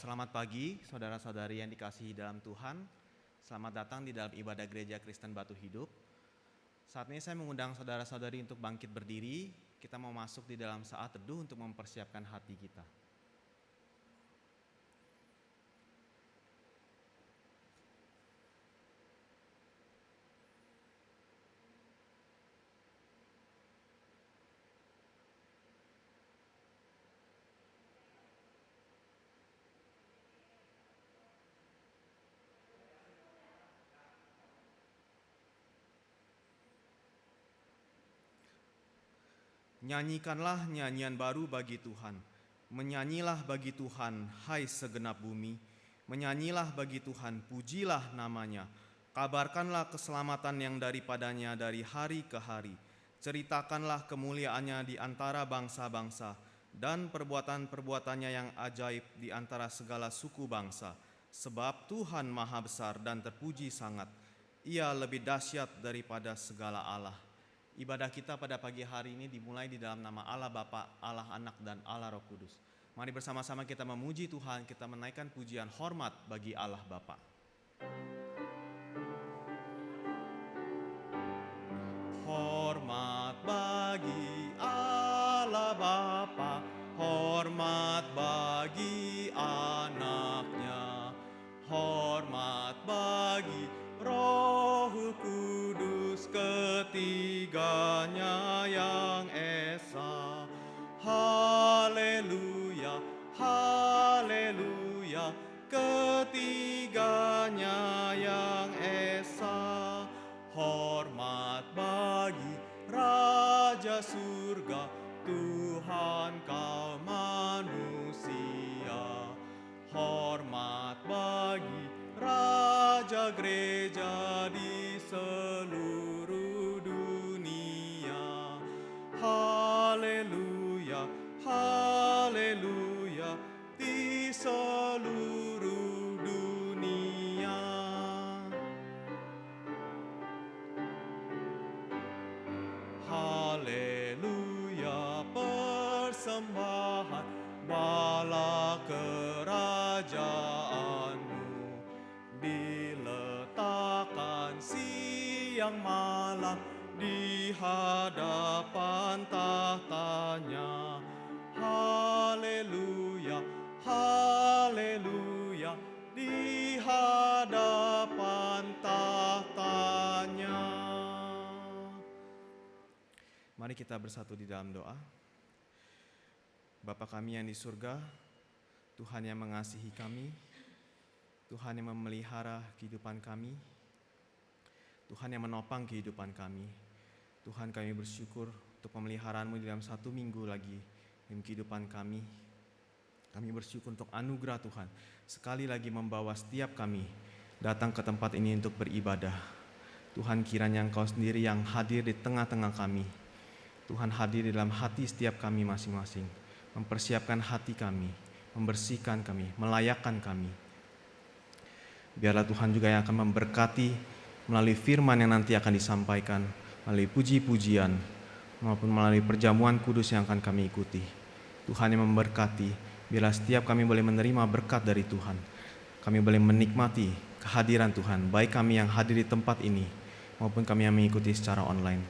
Selamat pagi, saudara-saudari yang dikasihi dalam Tuhan. Selamat datang di dalam ibadah Gereja Kristen Batu Hidup. Saat ini saya mengundang saudara-saudari untuk bangkit berdiri. Kita mau masuk di dalam saat teduh untuk mempersiapkan hati kita. Nyanyikanlah nyanyian baru bagi Tuhan. Menyanyilah bagi Tuhan, hai segenap bumi. Menyanyilah bagi Tuhan, pujilah namanya. Kabarkanlah keselamatan yang daripadanya dari hari ke hari. Ceritakanlah kemuliaannya di antara bangsa-bangsa dan perbuatan-perbuatannya yang ajaib di antara segala suku bangsa. Sebab Tuhan maha besar dan terpuji sangat. Ia lebih dahsyat daripada segala Allah. Ibadah kita pada pagi hari ini dimulai di dalam nama Allah Bapa, Allah Anak, dan Allah Roh Kudus. Mari bersama-sama kita memuji Tuhan, kita menaikkan pujian hormat bagi Allah Bapa. Hormat bagi Allah Bapa, hormat bagi anaknya, hormat bagi Roh Kudus ketiganya yang esa. Haleluya, haleluya, ketiganya yang esa. Hormat bagi Raja Surga, Tuhan kaum manusia. Hormat bagi Raja Gereja di seluruh dunia. Haleluya, haleluya, di seluruh dunia. Haleluya, persembahan bala kerajaanmu diletakkan siang malam di hadapan tahtanya. Haleluya, haleluya, di hadapan tahtanya. Mari kita bersatu di dalam doa. Bapa kami yang di surga, Tuhan yang mengasihi kami, Tuhan yang memelihara kehidupan kami, Tuhan yang menopang kehidupan kami. Tuhan, kami bersyukur untuk pemeliharaan-Mu di dalam 1 minggu lagi dalam kehidupan kami. Kami bersyukur untuk anugerah Tuhan, sekali lagi membawa setiap kami datang ke tempat ini untuk beribadah. Tuhan, kiranya Engkau sendiri yang hadir di tengah-tengah kami. Tuhan hadir di dalam hati setiap kami masing-masing, mempersiapkan hati kami, membersihkan kami, melayakkan kami. Biarlah Tuhan juga yang akan memberkati melalui firman yang nanti akan disampaikan, melalui puji-pujian, maupun melalui perjamuan kudus yang akan kami ikuti. Tuhan yang memberkati, biarlah setiap kami boleh menerima berkat dari Tuhan. Kami boleh menikmati kehadiran Tuhan, baik kami yang hadir di tempat ini, maupun kami yang mengikuti secara online.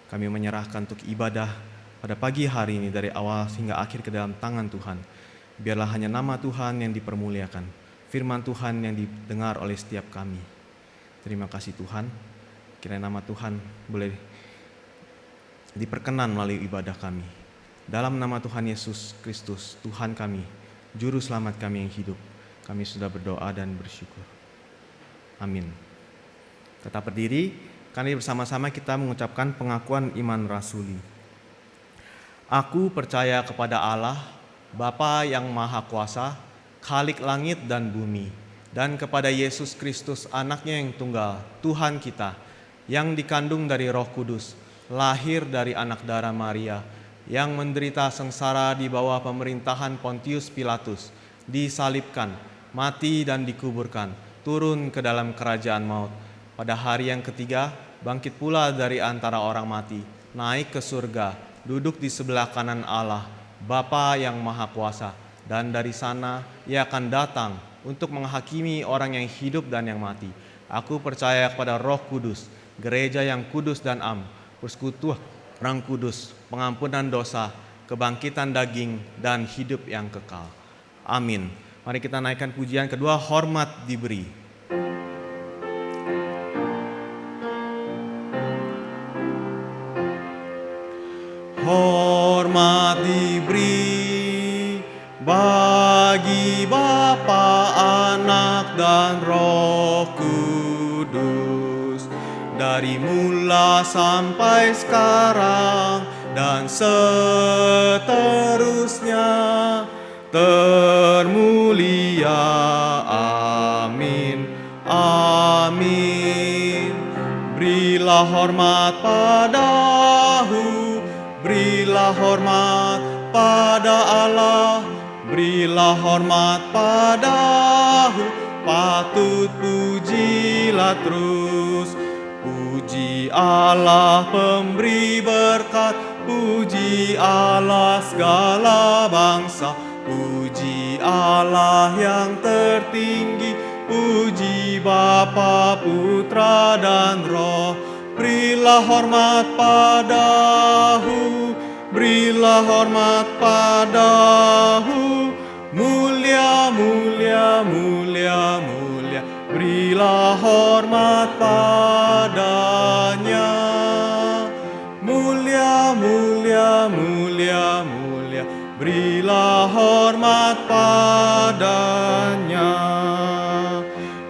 Kami menyerahkan untuk ibadah pada pagi hari ini dari awal hingga akhir ke dalam tangan Tuhan. Biarlah hanya nama Tuhan yang dipermuliakan, firman Tuhan yang didengar oleh setiap kami. Terima kasih Tuhan, kiranya nama Tuhan boleh diperkenan melalui ibadah kami. Dalam nama Tuhan Yesus Kristus, Tuhan kami, Juru Selamat kami yang hidup, kami sudah berdoa dan bersyukur. Amin. Tetap berdiri, kami bersama-sama kita mengucapkan pengakuan iman rasuli. Aku percaya kepada Allah, Bapa yang Maha Kuasa, Khalik langit dan bumi, dan kepada Yesus Kristus anaknya yang tunggal, Tuhan kita, yang dikandung dari Roh Kudus, lahir dari anak darah Maria, yang menderita sengsara di bawah pemerintahan Pontius Pilatus, disalibkan, mati dan dikuburkan, turun ke dalam kerajaan maut. Pada hari yang ketiga, bangkit pula dari antara orang mati, naik ke surga, duduk di sebelah kanan Allah, Bapa yang Maha Kuasa, dan dari sana Ia akan datang untuk menghakimi orang yang hidup dan yang mati. Aku percaya kepada Roh Kudus, gereja yang kudus dan am, persekutuan orang kudus, pengampunan dosa, kebangkitan daging, dan hidup yang kekal. Amin. Mari kita naikkan pujian kedua, hormat diberi. Hormat diberi bagi Bapa, Anak, dan Roh Kudus, dari mula sampai sekarang dan seterusnya, termulia. Amin. Amin. Berilah hormat padahu, berilah hormat pada Allah, berilah hormat padahu, patut pujilah terus. Puji Allah pemberi berkat, puji Allah segala bangsa, puji Allah yang tertinggi, puji Bapa, Putra, dan Roh. Berilah hormat padahu, berilah hormat padahu, mulia, mulia, mulia, mulia. Berilah hormat padanya, mulia, mulia, mulia, mulia. Berilah hormat padanya,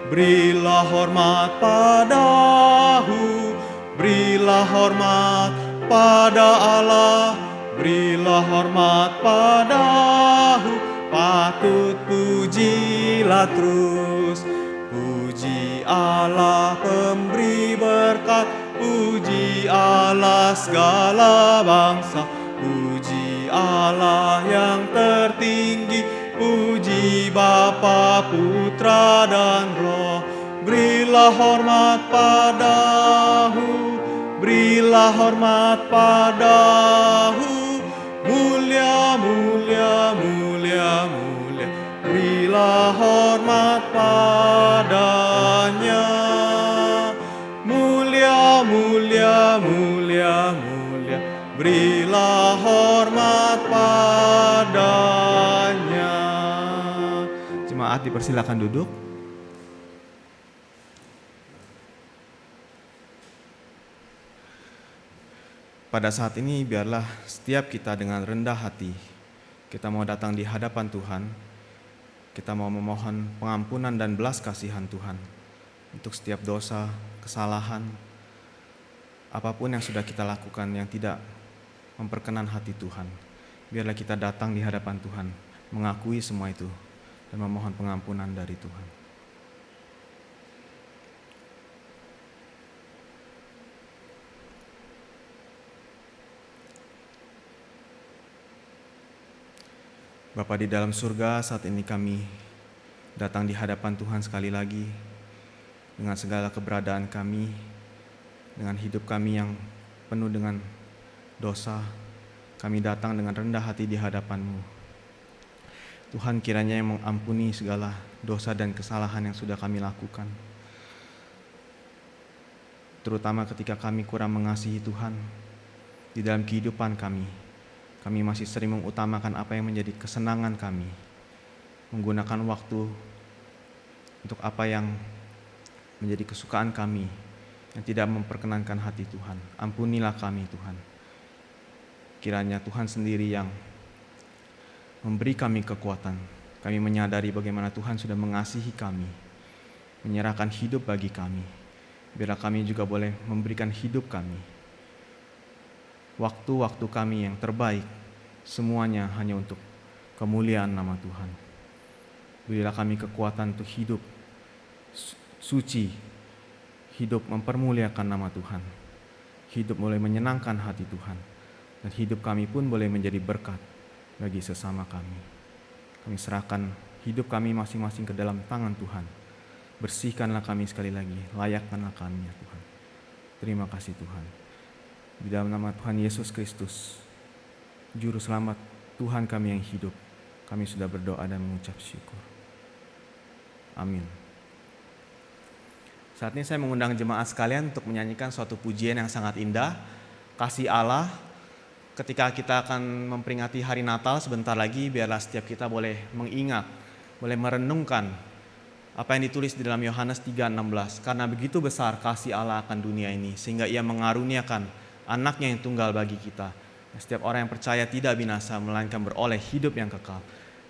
berilah hormat padahu, berilah hormat pada Allah, berilah hormat padahu, patut pujilah terus. Puji Allah pemberi berkat, puji Allah segala bangsa, puji Allah yang tertinggi, puji Bapa, Putra, dan Roh. Berilah hormat padahu, berilah hormat padahu, mulia, mulia, mulia, mulia. Berilah hormat padanya, mulia, mulia, mulia, mulia. Berilah hormat padanya. Jemaat dipersilakan duduk. Pada saat ini biarlah setiap kita dengan rendah hati, kita mau datang di hadapan Tuhan, kita mau memohon pengampunan dan belas kasihan Tuhan untuk setiap dosa, kesalahan, apapun yang sudah kita lakukan yang tidak memperkenan hati Tuhan. Biarlah kita datang di hadapan Tuhan mengakui semua itu dan memohon pengampunan dari Tuhan. Bapa di dalam surga, saat ini kami datang di hadapan Tuhan sekali lagi dengan segala keberadaan kami, dengan hidup kami yang penuh dengan dosa. Kami datang dengan rendah hati di hadapan-Mu. Tuhan, kiranya yang mengampuni segala dosa dan kesalahan yang sudah kami lakukan. Terutama ketika kami kurang mengasihi Tuhan di dalam kehidupan kami. Kami masih sering mengutamakan apa yang menjadi kesenangan kami. Menggunakan waktu untuk apa yang menjadi kesukaan kami yang tidak memperkenankan hati Tuhan. Ampunilah kami, Tuhan. Kiranya Tuhan sendiri yang memberi kami kekuatan. Kami menyadari bagaimana Tuhan sudah mengasihi kami, menyerahkan hidup bagi kami. Biarlah kami juga boleh memberikan hidup kami. Waktu-waktu kami yang terbaik, semuanya hanya untuk kemuliaan nama Tuhan. Berilah kami kekuatan untuk hidup suci, hidup mempermuliakan nama Tuhan, hidup boleh menyenangkan hati Tuhan, dan hidup kami pun boleh menjadi berkat bagi sesama kami. Kami serahkan hidup kami masing-masing ke dalam tangan Tuhan. Bersihkanlah kami sekali lagi, layakkanlah kami ya Tuhan. Terima kasih Tuhan. Di dalam nama Tuhan Yesus Kristus, Juru Selamat Tuhan kami yang hidup, kami sudah berdoa dan mengucap syukur. Amin. Saat ini saya mengundang jemaat sekalian untuk menyanyikan suatu pujian yang sangat indah, Kasih Allah. Ketika kita akan memperingati hari Natal sebentar lagi, biarlah setiap kita boleh mengingat, boleh merenungkan apa yang ditulis di dalam Yohanes 3:16. Karena begitu besar kasih Allah akan dunia ini, sehingga Ia mengaruniakan anaknya yang tunggal bagi kita. Setiap orang yang percaya tidak binasa, melainkan beroleh hidup yang kekal.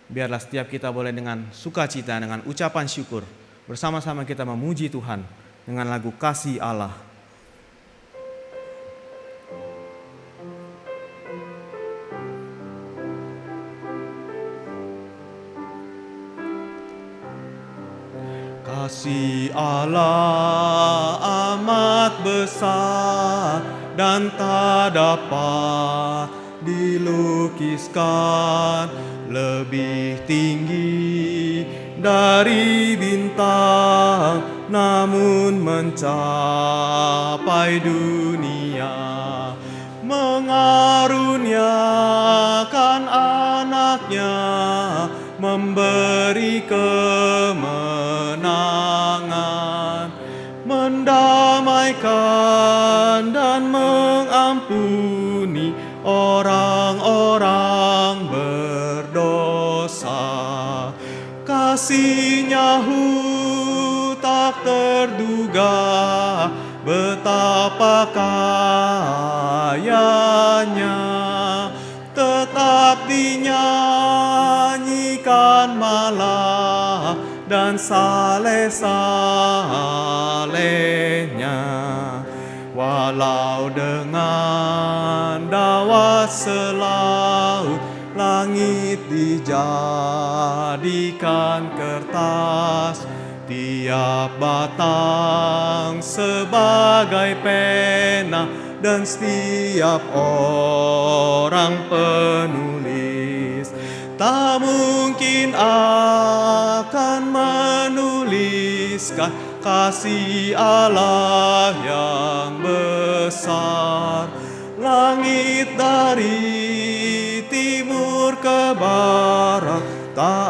Biarlah setiap kita boleh dengan sukacita, dengan ucapan syukur, bersama-sama kita memuji Tuhan dengan lagu Kasih Allah. Kasih Allah amat besar dan tak dapat dilukiskan, lebih tinggi dari bintang, namun mencapai dunia, mengaruniakan anaknya, memberi kemenangan, mendamaikan dan mengampuni orang-orang berdosa. Kasih-Nya tak terduga, betapa kayanya, tetap dinyanyikan malah dan saleh-salehnya. Walau dengan dawat selaut, langit dijadikan kertas, tiap batang sebagai pena, dan setiap orang penulis tak mungkin akan menuliskan kasih Allah yang besar. Langit dari timur ke barat tak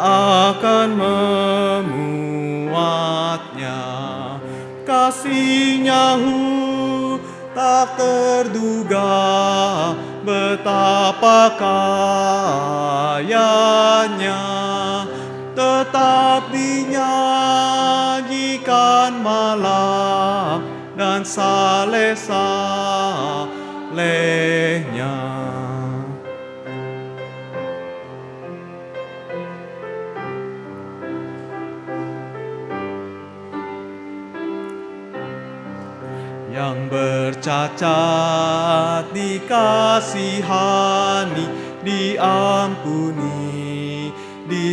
akan memuatnya. Kasih-Nya tak terduga, betapa kayanya, tetap dinyanyikan malam dan saleh-salehnya. Yang bercacat dikasihani, diampuni,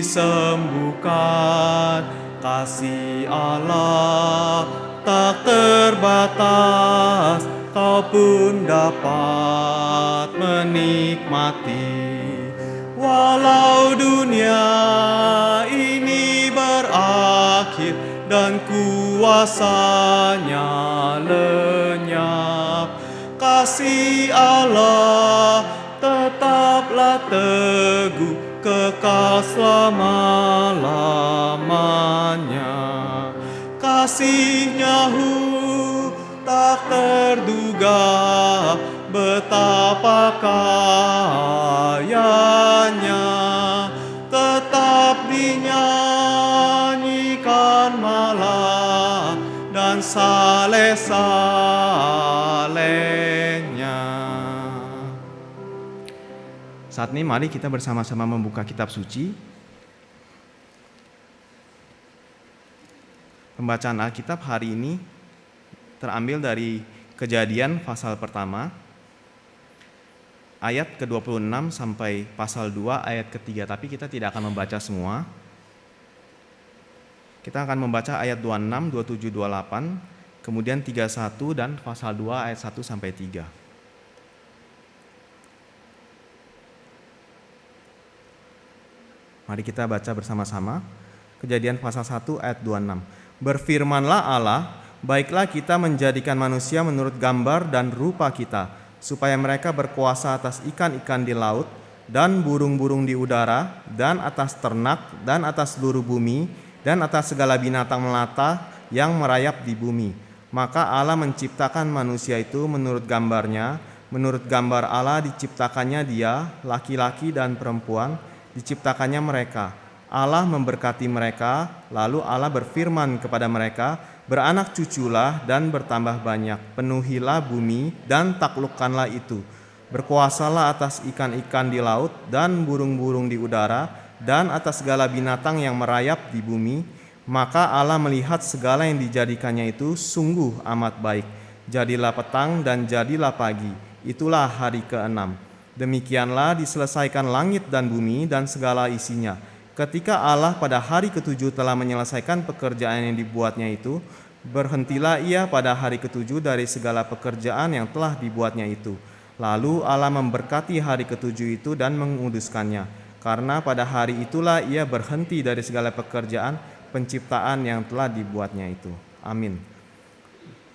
disembuhkan. Kasih Allah tak terbatas, kau pun dapat menikmati. Walau dunia ini berakhir dan kuasanya lenyap, kasih Allah tetaplah teguh kekal selama-lamanya. Kasih-Nya tak terduga, betapa kayanya, tetap dinyanyikan malam dan saleh-salehnya. Saat ini mari kita bersama-sama membuka kitab suci. Pembacaan Alkitab hari ini terambil dari Kejadian pasal pertama ayat ke-26 sampai pasal 2 ayat ke-3, tapi kita tidak akan membaca semua. Kita akan membaca ayat 26, 27, 28, kemudian 31 dan pasal 2 ayat 1 sampai 3. Mari kita baca bersama-sama. Kejadian pasal 1 ayat 26. Berfirmanlah Allah, baiklah kita menjadikan manusia menurut gambar dan rupa kita, supaya mereka berkuasa atas ikan-ikan di laut, dan burung-burung di udara, dan atas ternak, dan atas seluruh bumi, dan atas segala binatang melata yang merayap di bumi. Maka Allah menciptakan manusia itu menurut gambarnya, menurut gambar Allah diciptakannya dia, laki-laki dan perempuan, diciptakannya mereka. Allah memberkati mereka, lalu Allah berfirman kepada mereka, beranak cuculah dan bertambah banyak, penuhilah bumi dan taklukkanlah itu. Berkuasalah atas ikan-ikan di laut dan burung-burung di udara dan atas segala binatang yang merayap di bumi. Maka Allah melihat segala yang dijadikannya itu sungguh amat baik. Jadilah petang dan jadilah pagi, itulah hari ke-6. Demikianlah diselesaikan langit dan bumi dan segala isinya. Ketika Allah pada hari ke-7 telah menyelesaikan pekerjaan yang dibuatnya itu, berhentilah ia pada hari ke-7 dari segala pekerjaan yang telah dibuatnya itu. Lalu Allah memberkati hari ke-7 itu dan menguduskannya, karena pada hari itulah ia berhenti dari segala pekerjaan penciptaan yang telah dibuatnya itu. Amin.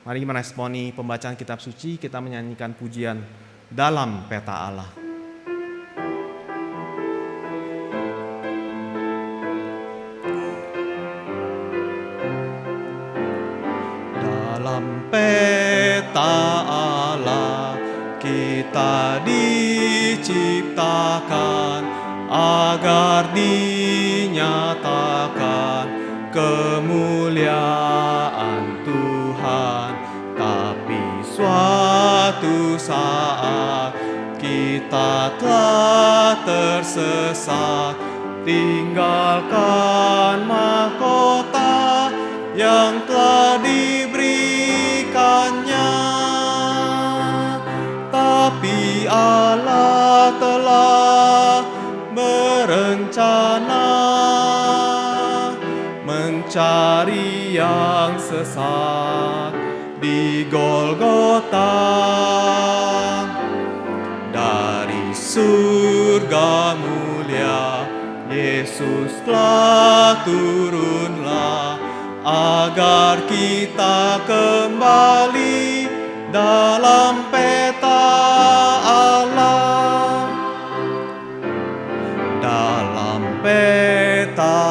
Mari meresponi pembacaan kitab suci, kita menyanyikan pujian Dalam Peta Allah. Dalam peta Allah kita diciptakan, agar dinyatakan kemuliaan Tuhan. Tapi suatu saat kita telah tersesat, tinggalkan mahkota yang telah diberikannya. Tapi Allah telah berencana mencari yang sesat di Golgota. Dari surga mulia Yesus telah turunlah, agar kita kembali dalam peta Allah. Dalam peta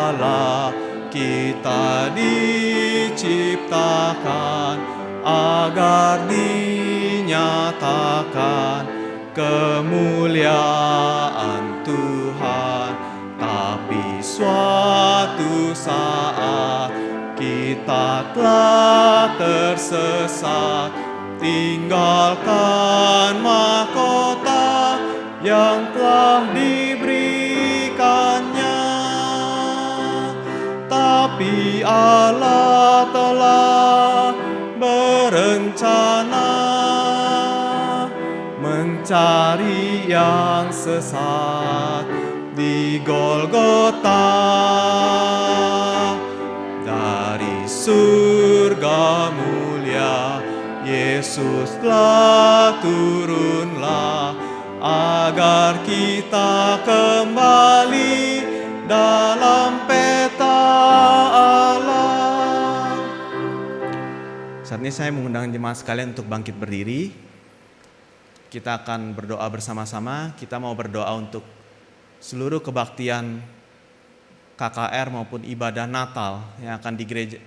Allah kita diciptakan, agar dinyatakan kemuliaan Tuhan. Tapi suatu saat kita telah tersesat, tinggalkan mahkota yang telah diberikannya. Tapi Allah telah berencana mencari yang sesat di Golgota. Dari surga mulia Yesus telah turunlah agar kita kembali dalam peta Allah. Saat ini saya mengundang jemaat sekalian untuk bangkit berdiri. Kita akan berdoa bersama-sama. Kita mau berdoa untuk seluruh kebaktian KKR maupun ibadah Natal yang akan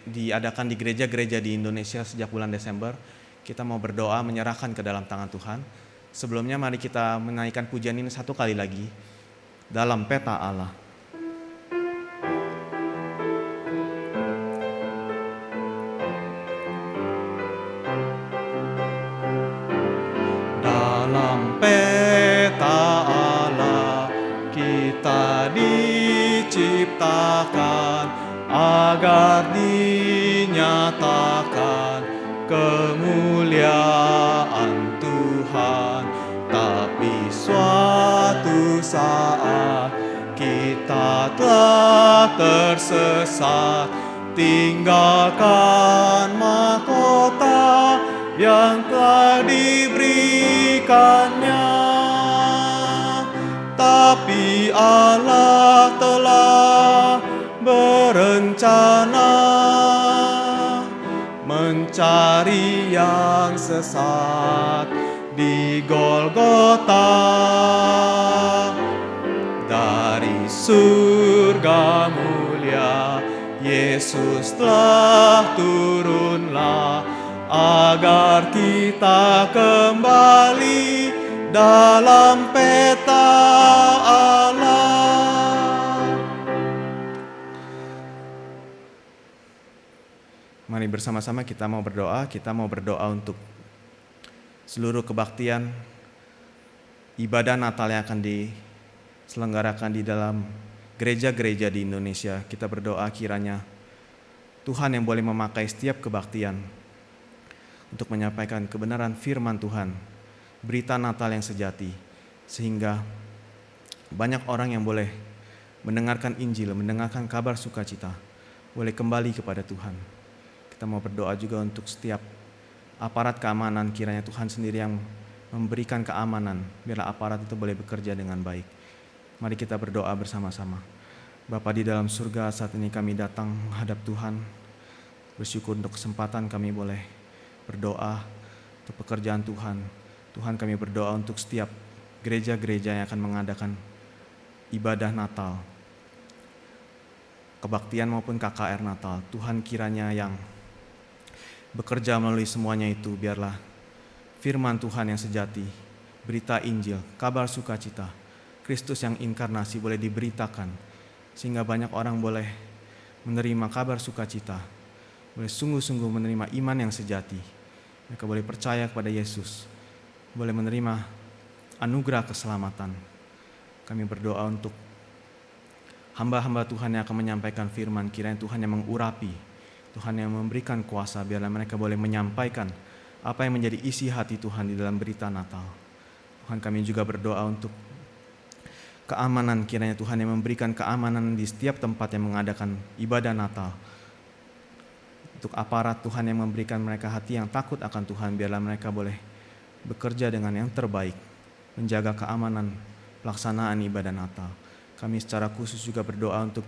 diadakan di gereja-gereja di Indonesia sejak bulan Desember. Kita mau berdoa menyerahkan ke dalam tangan Tuhan. Sebelumnya mari kita menaikkan pujian ini satu kali lagi. Dalam peta Allah. Dalam peta Allah kita diciptakan agar dinyatakan kemuliaan Tuhan. Tapi suatu saat kita telah tersesat, tinggalkan mahkota yang telah diberikannya. Tapi Allah telah berencana mencari yang sesat di Golgota. Dari surga mulia Yesus telah turunlah agar kita kembali dalam peta Allah. Mari bersama-sama kita mau berdoa untuk seluruh kebaktian ibadah Natal yang akan diselenggarakan di dalam gereja-gereja di Indonesia. Kita berdoa kiranya Tuhan yang boleh memakai setiap kebaktian untuk menyampaikan kebenaran firman Tuhan, berita Natal yang sejati, sehingga banyak orang yang boleh mendengarkan Injil, mendengarkan kabar sukacita, boleh kembali kepada Tuhan. Kita mau berdoa juga untuk setiap aparat keamanan, kiranya Tuhan sendiri yang memberikan keamanan, biarlah aparat itu boleh bekerja dengan baik. Mari kita berdoa bersama-sama. Bapa di dalam surga, saat ini kami datang menghadap Tuhan, bersyukur untuk kesempatan kami boleh berdoa untuk pekerjaan Tuhan. Tuhan, kami berdoa untuk setiap gereja-gereja yang akan mengadakan ibadah Natal, kebaktian maupun KKR Natal. Tuhan, kiranya yang bekerja melalui semuanya itu, biarlah firman Tuhan yang sejati, berita Injil, kabar sukacita, Kristus yang inkarnasi boleh diberitakan, sehingga banyak orang boleh menerima kabar sukacita, boleh sungguh-sungguh menerima iman yang sejati. Mereka boleh percaya kepada Yesus, boleh menerima anugerah keselamatan. Kami berdoa untuk hamba-hamba Tuhan yang akan menyampaikan firman, kiranya Tuhan yang mengurapi, Tuhan yang memberikan kuasa, biarlah mereka boleh menyampaikan apa yang menjadi isi hati Tuhan di dalam berita Natal. Tuhan, kami juga berdoa untuk keamanan, kiranya Tuhan yang memberikan keamanan di setiap tempat yang mengadakan ibadah Natal. Untuk aparat, Tuhan yang memberikan mereka hati yang takut akan Tuhan, biarlah mereka boleh bekerja dengan yang terbaik, menjaga keamanan pelaksanaan ibadah Natal. Kami secara khusus juga berdoa untuk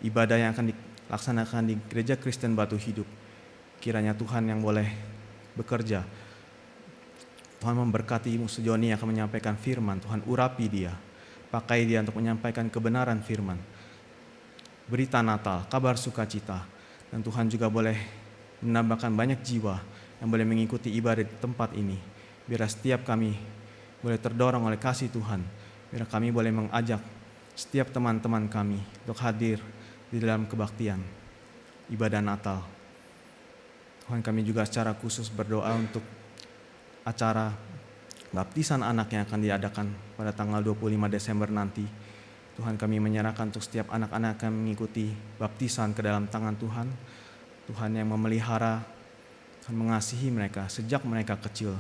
ibadah yang akan dilaksanakan di Gereja Kristen Batu Hidup. Kiranya Tuhan yang boleh bekerja. Tuhan memberkati Musuh Joni yang akan menyampaikan firman. Tuhan urapi dia, pakai dia untuk menyampaikan kebenaran firman, berita Natal, kabar sukacita. Dan Tuhan juga boleh menambahkan banyak jiwa yang boleh mengikuti ibadah di tempat ini. Biar setiap kami boleh terdorong oleh kasih Tuhan. Biar kami boleh mengajak setiap teman-teman kami untuk hadir di dalam kebaktian ibadah Natal. Tuhan, kami juga secara khusus berdoa untuk acara baptisan anak yang akan diadakan pada tanggal 25 Desember nanti. Tuhan, kami menyerahkan untuk setiap anak-anak yang mengikuti baptisan ke dalam tangan Tuhan. Tuhan yang memelihara, Tuhan mengasihi mereka sejak mereka kecil.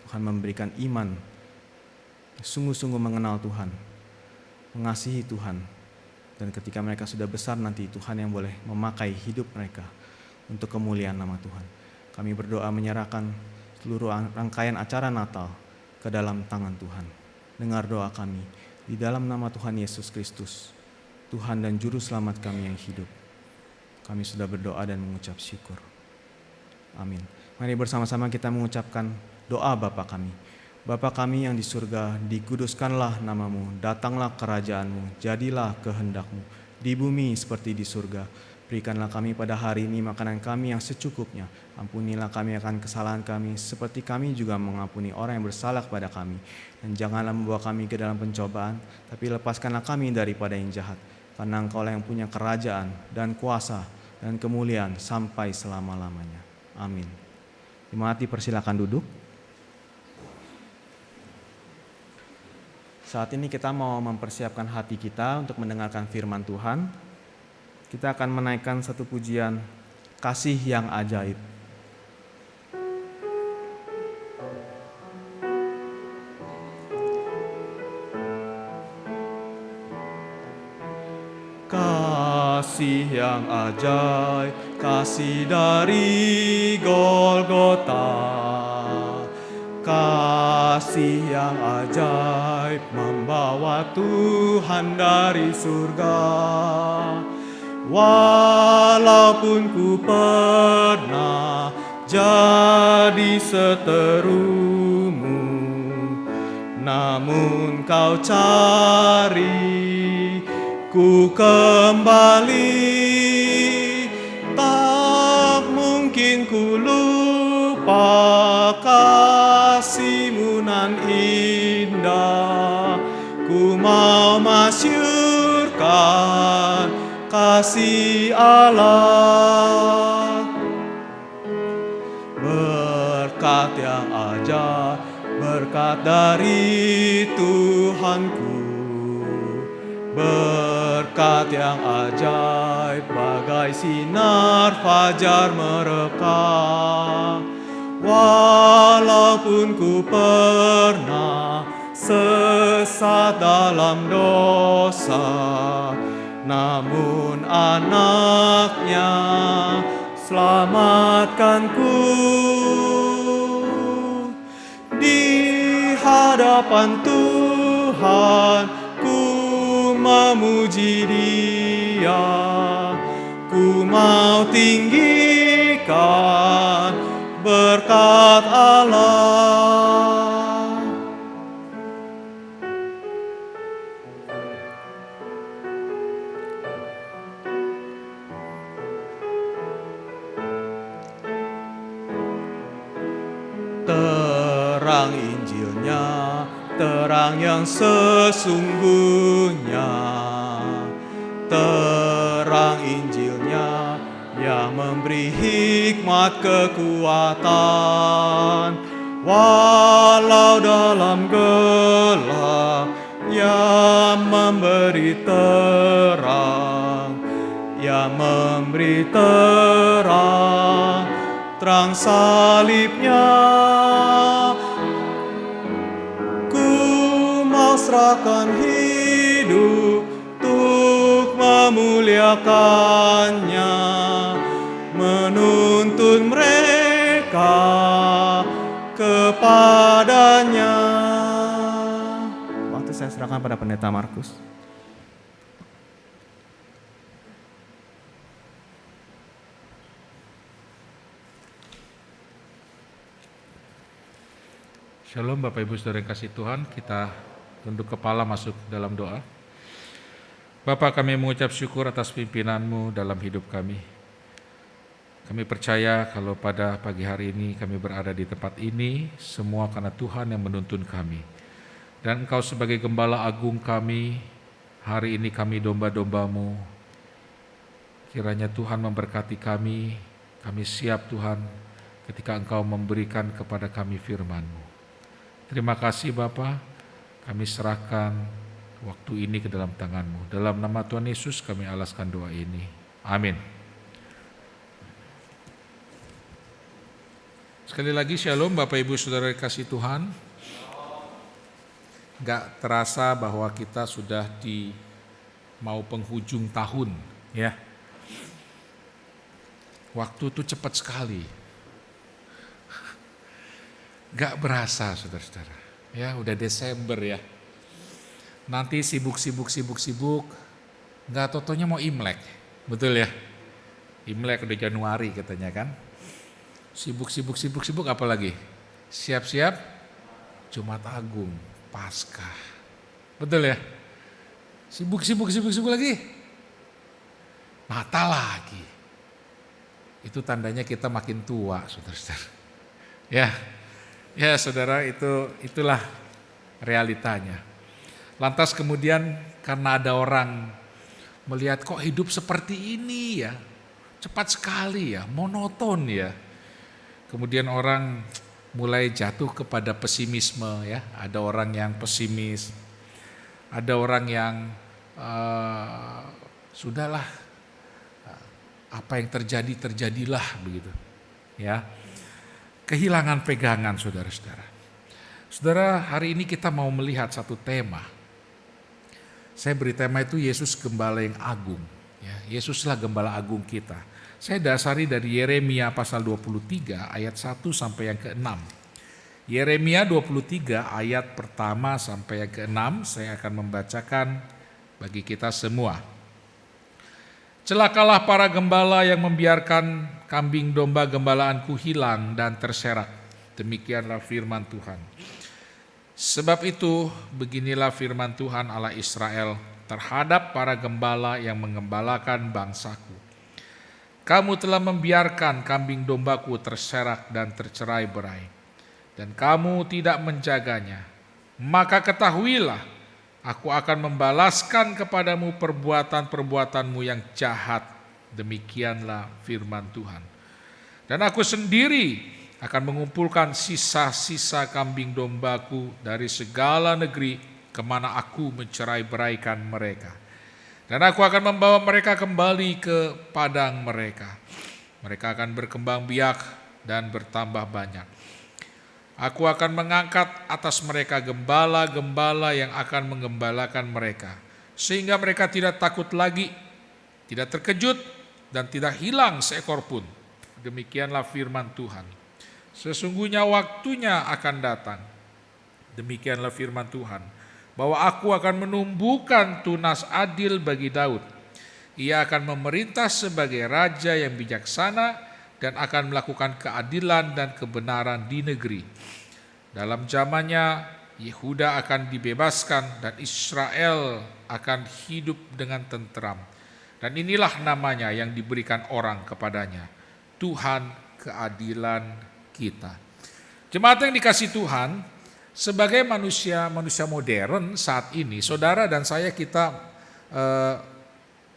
Tuhan memberikan iman, sungguh-sungguh mengenal Tuhan. mengasihi Tuhan. Dan ketika mereka sudah besar nanti, Tuhan yang boleh memakai hidup mereka untuk kemuliaan nama Tuhan. Kami berdoa menyerahkan seluruh rangkaian acara Natal ke dalam tangan Tuhan. Dengar doa kami di dalam nama Tuhan Yesus Kristus, Tuhan dan Juru Selamat kami yang hidup. Kami sudah berdoa dan mengucap syukur. Amin. Mari bersama-sama kita mengucapkan doa Bapa kami. Bapa kami yang di surga, dikuduskanlah namamu, datanglah kerajaanmu, jadilah kehendakmu, di bumi seperti di surga. Berikanlah kami pada hari ini makanan kami yang secukupnya. Ampunilah kami akan kesalahan kami, seperti kami juga mengampuni orang yang bersalah kepada kami. Dan janganlah membawa kami ke dalam pencobaan, tapi lepaskanlah kami daripada yang jahat. Karena Engkaulah yang punya kerajaan dan kuasa dan kemuliaan sampai selama-lamanya. Amin. Jemaat dipersilakan duduk. Saat ini kita mau mempersiapkan hati kita untuk mendengarkan firman Tuhan. Kita akan menaikkan satu pujian, Kasih yang Ajaib. Kasih yang ajaib, kasih dari Golgota. Kasih yang ajaib membawa Tuhan dari surga. Walaupun ku pernah jadi seterumu, namun kau cari ku kembali. Tak mungkin ku lupa kasih-Mu nan indah. Ku mau masyurkan kasih Allah. Berkat yang ajaib, berkat dari Tuhanku. Berkat yang ajaib, bagai sinar fajar mereka. Walaupun ku pernah sesat dalam dosa, namun anaknya selamatkanku. Di hadapan Tuhan ku memuji Dia, ku mau tinggikan berkat Allah. Terang Injilnya, terang yang sesungguhnya. Terang Injilnya yang memberi hikmat kekuatan. Walau dalam gelap, yang memberi terang, yang memberi terang, terang salibnya. Ku mau serahkan hidup untuk memuliakannya, menuntun mereka kepadanya. Waktu saya serahkan pada Pendeta Markus. Shalom Bapak Ibu Saudara yang kasih Tuhan, kita tunduk kepala masuk dalam doa. Bapa, kami mengucap syukur atas pimpinan-Mu dalam hidup kami. Kami percaya kalau pada pagi hari ini kami berada di tempat ini, semua karena Tuhan yang menuntun kami. Dan Engkau sebagai Gembala Agung kami, hari ini kami domba-domba-Mu. Kiranya Tuhan memberkati kami, kami siap Tuhan ketika Engkau memberikan kepada kami firman-Mu. Terima kasih Bapa, kami serahkan waktu ini ke dalam tangan-Mu. Dalam nama Tuhan Yesus kami alaskan doa ini. Amin. Sekali lagi shalom Bapak Ibu Saudara kasih Tuhan. Gak terasa bahwa kita sudah di mau penghujung tahun, ya. Waktu itu cepat sekali. Gak berasa, saudara-saudara. Ya, udah Desember ya. Nanti sibuk, gak totonya mau Imlek. Betul ya? Imlek udah Januari katanya kan. Sibuk, apalagi? Siap-siap Jumat Agung, Paskah. Betul ya? Sibuk lagi. Natal lagi. Itu tandanya kita makin tua, saudara-saudara. Ya saudara, itulah realitanya. Lantas kemudian karena ada orang melihat kok hidup seperti ini ya, cepat sekali ya, monoton ya. Kemudian orang mulai jatuh kepada pesimisme ya. Ada orang yang pesimis, ada orang yang sudahlah, apa yang terjadilah begitu ya. Kehilangan pegangan saudara-saudara. Saudara, hari ini kita mau melihat satu tema. Saya beri tema itu Yesus Gembala yang Agung ya. Yesuslah Gembala Agung kita. Saya dasari dari Yeremia pasal 23 ayat 1 sampai yang ke-6. Yeremia 23 ayat pertama sampai yang ke-6 saya akan membacakan bagi kita semua. Celakalah para gembala yang membiarkan kambing domba gembalaanku hilang dan terserak. Demikianlah firman Tuhan. Sebab itu beginilah firman Tuhan Allah Israel terhadap para gembala yang mengembalakan bangsaku. Kamu telah membiarkan kambing dombaku terserak dan tercerai-berai, dan kamu tidak menjaganya. Maka ketahuilah, aku akan membalaskan kepadamu perbuatan-perbuatanmu yang jahat. Demikianlah firman Tuhan. Dan aku sendiri akan mengumpulkan sisa-sisa kambing dombaku dari segala negeri kemana aku mencerai-beraikan mereka. Dan aku akan membawa mereka kembali ke padang mereka. Mereka akan berkembang biak dan bertambah banyak. Aku akan mengangkat atas mereka gembala-gembala yang akan menggembalakan mereka, sehingga mereka tidak takut lagi, tidak terkejut, dan tidak hilang seekor pun. Demikianlah firman Tuhan. Sesungguhnya waktunya akan datang. Demikianlah firman Tuhan, bahwa aku akan menumbuhkan tunas adil bagi Daud. Ia akan memerintah sebagai raja yang bijaksana dan akan melakukan keadilan dan kebenaran di negeri. Dalam zamannya Yehuda akan dibebaskan dan Israel akan hidup dengan tentram. Dan inilah namanya yang diberikan orang kepadanya, Tuhan keadilan kita. Jemaat yang dikasihi Tuhan, sebagai manusia modern saat ini, saudara dan saya kita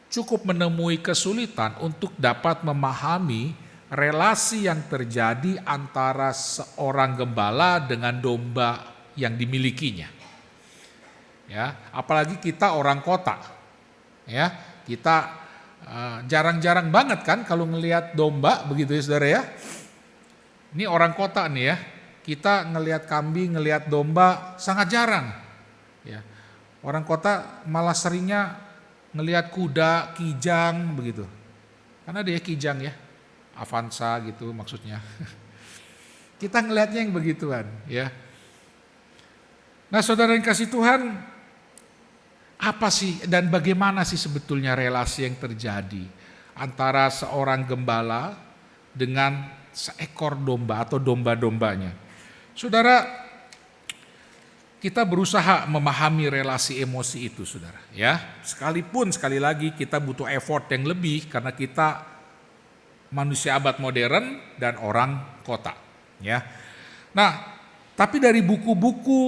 cukup menemui kesulitan untuk dapat memahami relasi yang terjadi antara seorang gembala dengan domba yang dimilikinya. Ya, apalagi kita orang kota. Ya, kita jarang-jarang banget kan kalau ngelihat domba begitu ya saudara ya. Ini orang kota nih ya. Kita ngelihat kambing, ngelihat domba sangat jarang. Ya. Orang kota malah seringnya ngelihat kuda, kijang begitu. Karena dia kijang ya, Avanza gitu maksudnya. Kita ngelihatnya yang begituan ya. Nah saudara yang kasih Tuhan, apa sih dan bagaimana sih sebetulnya relasi yang terjadi antara seorang gembala dengan seekor domba atau domba-dombanya? Saudara, kita berusaha memahami relasi emosi itu, saudara. Ya, sekalipun sekali lagi kita butuh effort yang lebih karena kita manusia abad modern dan orang kota. Ya, nah, tapi dari buku-buku,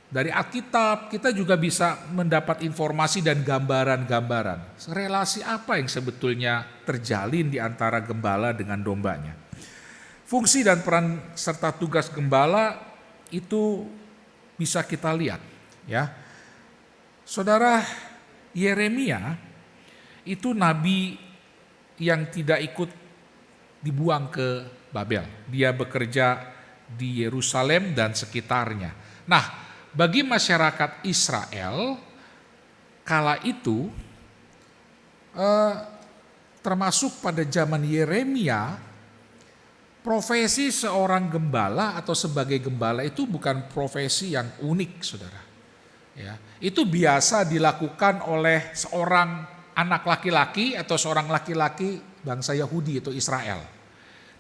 dari Alkitab kita juga bisa mendapat informasi dan gambaran-gambaran. Relasi apa yang sebetulnya terjalin di antara gembala dengan dombanya? Fungsi dan peran serta tugas gembala itu bisa kita lihat ya. Saudara, Yeremia itu nabi yang tidak ikut dibuang ke Babel. Dia bekerja di Yerusalem dan sekitarnya. Nah, bagi masyarakat Israel kala itu, termasuk pada zaman Yeremia, profesi seorang gembala atau sebagai gembala itu bukan profesi yang unik, saudara. Ya, itu biasa dilakukan oleh seorang anak laki-laki atau seorang laki-laki bangsa Yahudi atau Israel.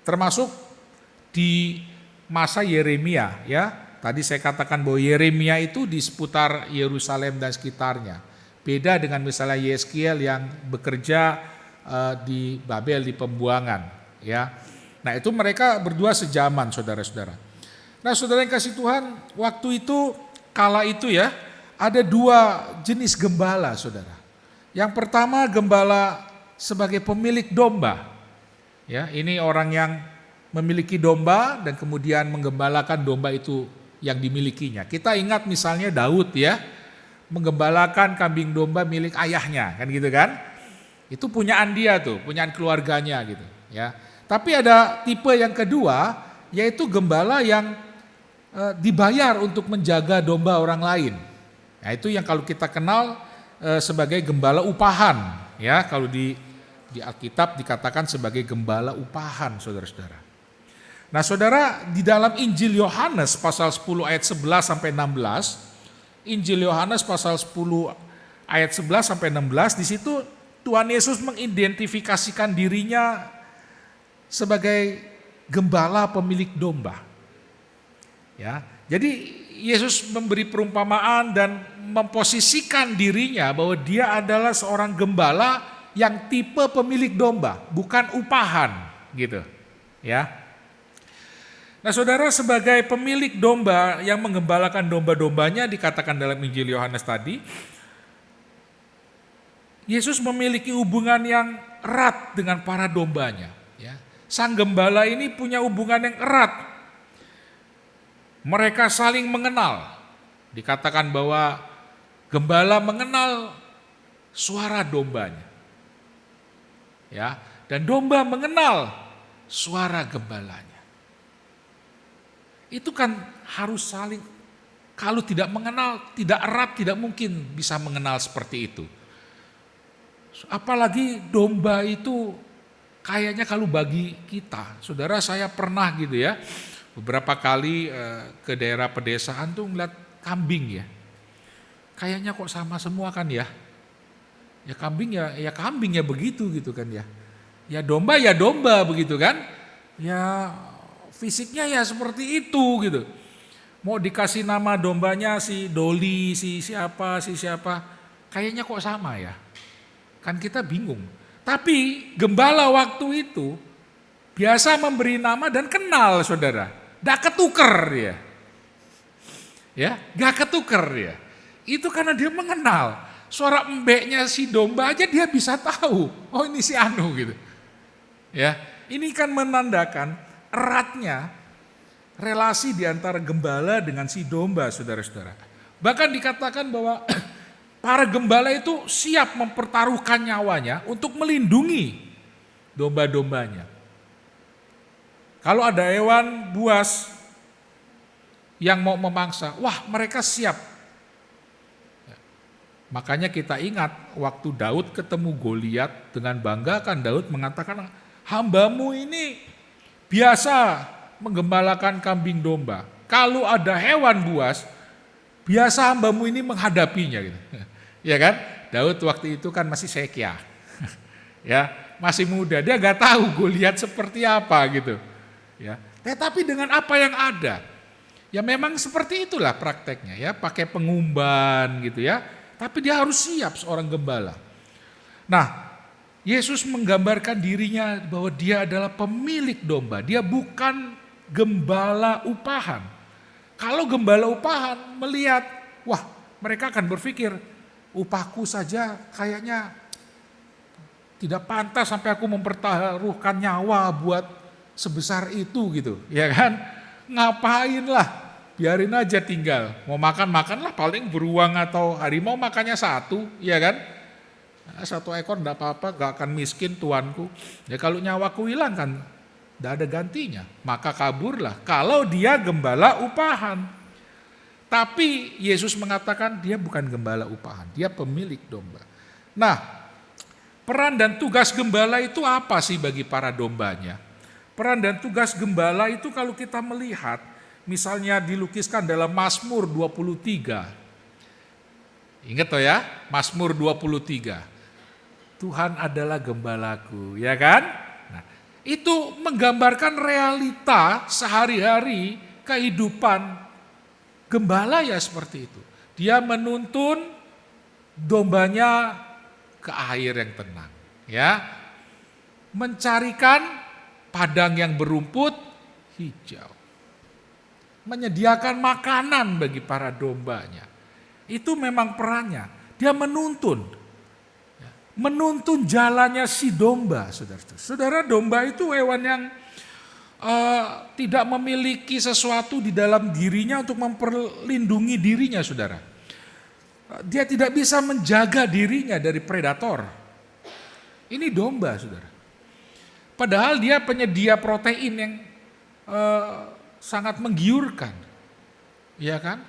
Termasuk di masa Yeremia, ya. Tadi saya katakan bahwa Yeremia itu di seputar Yerusalem dan sekitarnya. Beda dengan misalnya Yeskiel yang bekerja di Babel di pembuangan, ya. Nah, itu mereka berdua sejaman, saudara-saudara. Nah, saudara yang kasih Tuhan, waktu itu kala itu ya, ada dua jenis gembala, saudara. Yang pertama gembala sebagai pemilik domba. Ya, ini orang yang memiliki domba dan kemudian menggembalakan domba itu yang dimilikinya. Kita ingat misalnya Daud ya, menggembalakan kambing domba milik ayahnya, kan gitu kan? Itu punyaan dia tuh, punyaan keluarganya gitu, ya. Tapi ada tipe yang kedua, yaitu gembala yang dibayar untuk menjaga domba orang lain. Nah, itu yang kalau kita kenal sebagai gembala upahan, ya. Kalau di Alkitab dikatakan sebagai gembala upahan, saudara-saudara. Nah, saudara, di dalam Injil Yohanes pasal 10 ayat 11 sampai 16, Injil Yohanes pasal 10 ayat 11 sampai 16, di situ Tuhan Yesus mengidentifikasikan dirinya sebagai gembala pemilik domba. Ya, jadi Yesus memberi perumpamaan dan memposisikan dirinya bahwa dia adalah seorang gembala yang tipe pemilik domba, bukan upahan, gitu. Ya. Nah, saudara, sebagai pemilik domba yang menggembalakan domba-dombanya dikatakan dalam Injil Yohanes tadi, Yesus memiliki hubungan yang erat dengan para dombanya. Ya. Sang gembala ini punya hubungan yang erat. Mereka saling mengenal. Dikatakan bahwa gembala mengenal suara dombanya. Ya, dan domba mengenal suara gembalanya. Itu kan harus saling, kalau tidak mengenal, tidak erat, tidak mungkin bisa mengenal seperti itu. Apalagi domba itu kayaknya kalau bagi kita, saudara, saya pernah gitu ya, beberapa kali ke daerah pedesaan tuh ngeliat kambing ya. Kayaknya kok sama semua kan ya. Ya kambing ya begitu gitu kan ya. Ya domba begitu kan. Ya fisiknya ya seperti itu gitu. Mau dikasih nama dombanya si Doli, si siapa, kayaknya kok sama ya. Kan kita bingung. Tapi gembala waktu itu biasa memberi nama dan kenal, saudara. Gak ketuker dia. Ya, gak ketuker dia. Itu karena dia mengenal. Suara embeknya si domba aja dia bisa tahu. Oh, ini si Anu gitu. Ya, ini kan menandakan eratnya relasi di antara gembala dengan si domba, saudara-saudara. Bahkan dikatakan bahwa para gembala itu siap mempertaruhkan nyawanya untuk melindungi domba-dombanya. Kalau ada hewan buas yang mau memangsa, wah mereka siap. Makanya kita ingat waktu Daud ketemu Goliat, dengan bangga kan Daud mengatakan, hambamu ini biasa menggembalakan kambing domba. Kalau ada hewan buas, biasa hambamu ini menghadapinya gitu. Ya kan? Daud waktu itu kan masih sekia. Ya, masih muda. Dia gak tahu Goliat seperti apa gitu. Ya. Tetapi dengan apa yang ada, ya memang seperti itulah prakteknya ya, pakai pengumban gitu ya. Tapi dia harus siap seorang gembala. Nah, Yesus menggambarkan dirinya bahwa dia adalah pemilik domba. Dia bukan gembala upahan. Kalau gembala upahan melihat, wah mereka akan berpikir, upahku saja kayaknya tidak pantas sampai aku mempertaruhkan nyawa buat sebesar itu gitu. Ya kan? Ngapain lah? Biarin aja tinggal. Mau makan-makanlah, paling beruang atau harimau makannya satu, ya kan? Satu ekor enggak apa-apa, gak akan miskin tuanku. Ya kalau nyawaku hilang kan enggak ada gantinya. Maka kaburlah kalau dia gembala upahan. Tapi Yesus mengatakan dia bukan gembala upahan, dia pemilik domba. Nah, peran dan tugas gembala itu apa sih bagi para dombanya? Peran dan tugas gembala itu kalau kita melihat, misalnya dilukiskan dalam Mazmur 23. Ingat toh ya, Mazmur 23. Tuhan adalah gembalaku, ya kan? Nah, itu menggambarkan realita sehari-hari kehidupan gembala ya seperti itu. Dia menuntun dombanya ke air yang tenang, ya. Mencarikan padang yang berumput hijau. Menyediakan makanan bagi para dombanya. Itu memang perannya. Dia menuntun jalannya si domba, saudara. Saudara, domba itu hewan yang tidak memiliki sesuatu di dalam dirinya untuk memperlindungi dirinya, saudara. Dia tidak bisa menjaga dirinya dari predator. Ini domba, saudara. Padahal dia penyedia protein yang sangat menggiurkan, ya kan?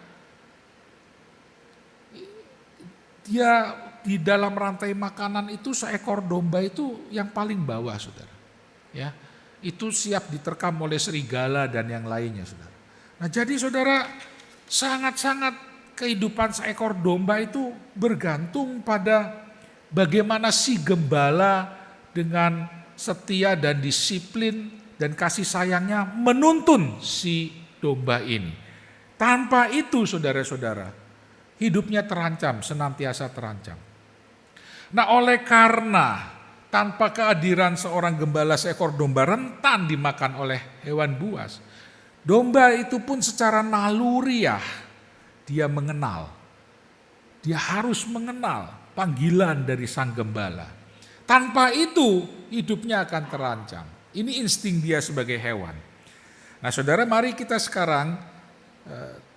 Dia di dalam rantai makanan itu seekor domba itu yang paling bawah, saudara. Ya, itu siap diterkam oleh serigala dan yang lainnya, saudara. Nah, jadi saudara, sangat-sangat kehidupan seekor domba itu bergantung pada bagaimana si gembala dengan setia dan disiplin dan kasih sayangnya menuntun si domba ini. Tanpa itu, saudara-saudara, hidupnya terancam, senantiasa terancam. Nah, oleh karena tanpa kehadiran seorang gembala, seekor domba rentan dimakan oleh hewan buas. Domba itu pun secara naluriah dia mengenal. Dia harus mengenal panggilan dari sang gembala. Tanpa itu hidupnya akan terancam. Ini insting dia sebagai hewan. Nah, saudara, mari kita sekarang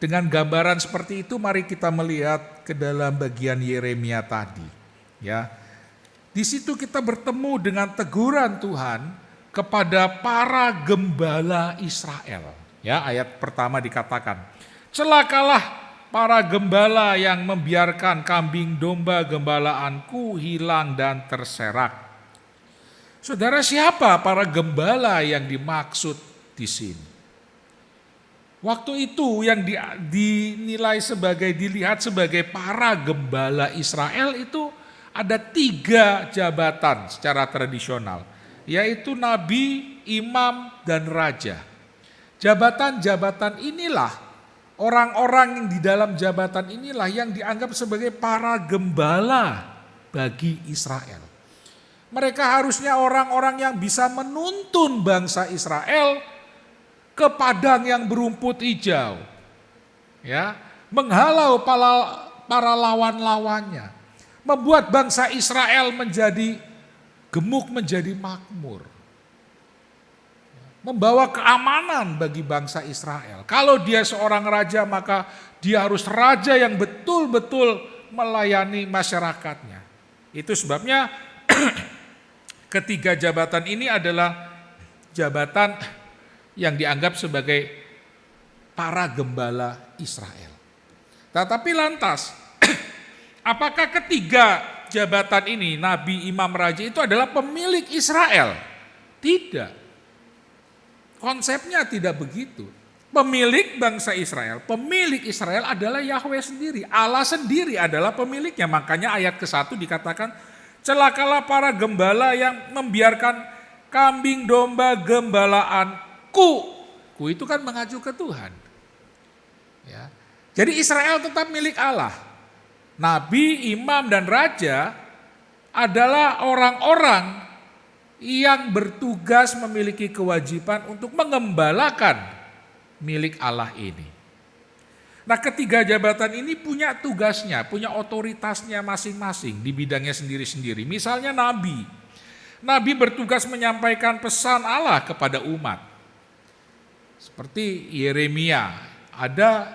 dengan gambaran seperti itu, mari kita melihat ke dalam bagian Yeremia tadi. Ya, di situ kita bertemu dengan teguran Tuhan kepada para gembala Israel. Ya, ayat pertama dikatakan, celakalah para gembala yang membiarkan kambing domba gembalaanku hilang dan terserak. Saudara, siapa para gembala yang dimaksud di sini? Waktu itu yang dilihat sebagai para gembala Israel itu ada 3 jabatan secara tradisional, yaitu nabi, imam, dan raja. Jabatan-jabatan inilah, orang-orang yang di dalam jabatan inilah yang dianggap sebagai para gembala bagi Israel. Mereka harusnya orang-orang yang bisa menuntun bangsa Israel ke padang yang berumput hijau, ya, menghalau para lawan-lawannya, membuat bangsa Israel menjadi gemuk, menjadi makmur, membawa keamanan bagi bangsa Israel. Kalau dia seorang raja, maka dia harus raja yang betul-betul melayani masyarakatnya. Itu sebabnya ketiga jabatan ini adalah jabatan yang dianggap sebagai para gembala Israel. Tetapi lantas, apakah ketiga jabatan ini, nabi, imam, raja, itu adalah pemilik Israel? Tidak. Konsepnya tidak begitu. Pemilik bangsa Israel, pemilik Israel adalah Yahweh sendiri. Allah sendiri adalah pemiliknya. Makanya ayat ke-1 dikatakan, celakalah para gembala yang membiarkan kambing domba gembalaanku. Ku itu kan mengacu ke Tuhan. Ya. Jadi Israel tetap milik Allah. Nabi, imam, dan raja adalah orang-orang yang bertugas memiliki kewajiban untuk mengembalakan milik Allah ini. Nah, ketiga jabatan ini punya tugasnya, punya otoritasnya masing-masing di bidangnya sendiri-sendiri. Misalnya nabi. Nabi bertugas menyampaikan pesan Allah kepada umat. Seperti Yeremia, ada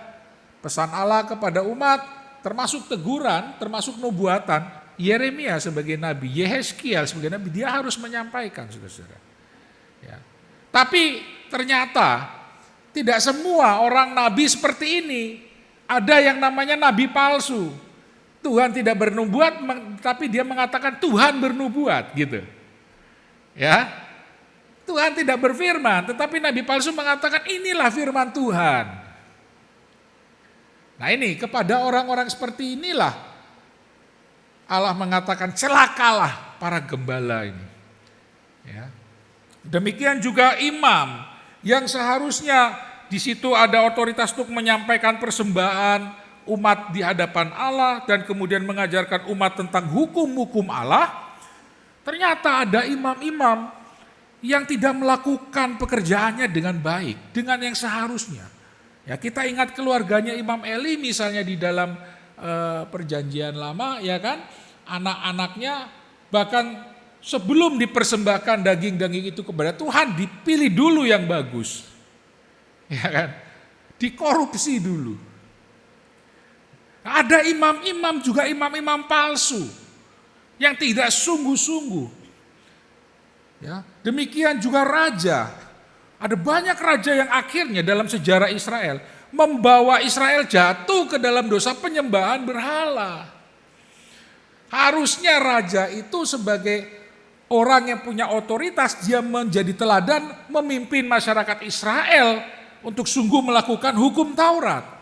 pesan Allah kepada umat, termasuk teguran, termasuk nubuatan. Yeremia sebagai nabi, Yehezkiel sebagai nabi, dia harus menyampaikan, saudara-saudara. Ya. Tapi ternyata tidak semua orang nabi seperti ini. Ada yang namanya nabi palsu. Tuhan tidak bernubuat, tapi dia mengatakan Tuhan bernubuat gitu. Ya, Tuhan tidak berfirman, tetapi nabi palsu mengatakan inilah firman Tuhan. Nah ini kepada orang-orang seperti inilah Allah mengatakan celakalah para gembala ini. Ya. Demikian juga imam yang seharusnya di situ ada otoritas untuk menyampaikan persembahan umat di hadapan Allah dan kemudian mengajarkan umat tentang hukum-hukum Allah. Ternyata ada imam-imam yang tidak melakukan pekerjaannya dengan baik, dengan yang seharusnya. Ya, kita ingat keluarganya Imam Eli misalnya di dalam perjanjian lama, ya kan, anak-anaknya bahkan sebelum dipersembahkan daging-daging itu kepada Tuhan dipilih dulu yang bagus. Ya kan? Dikorupsi dulu. Ada imam-imam juga imam-imam palsu yang tidak sungguh-sungguh. Ya, demikian juga raja. Ada banyak raja yang akhirnya dalam sejarah Israel membawa Israel jatuh ke dalam dosa penyembahan berhala. Harusnya raja itu sebagai orang yang punya otoritas, dia menjadi teladan memimpin masyarakat Israel untuk sungguh melakukan hukum Taurat.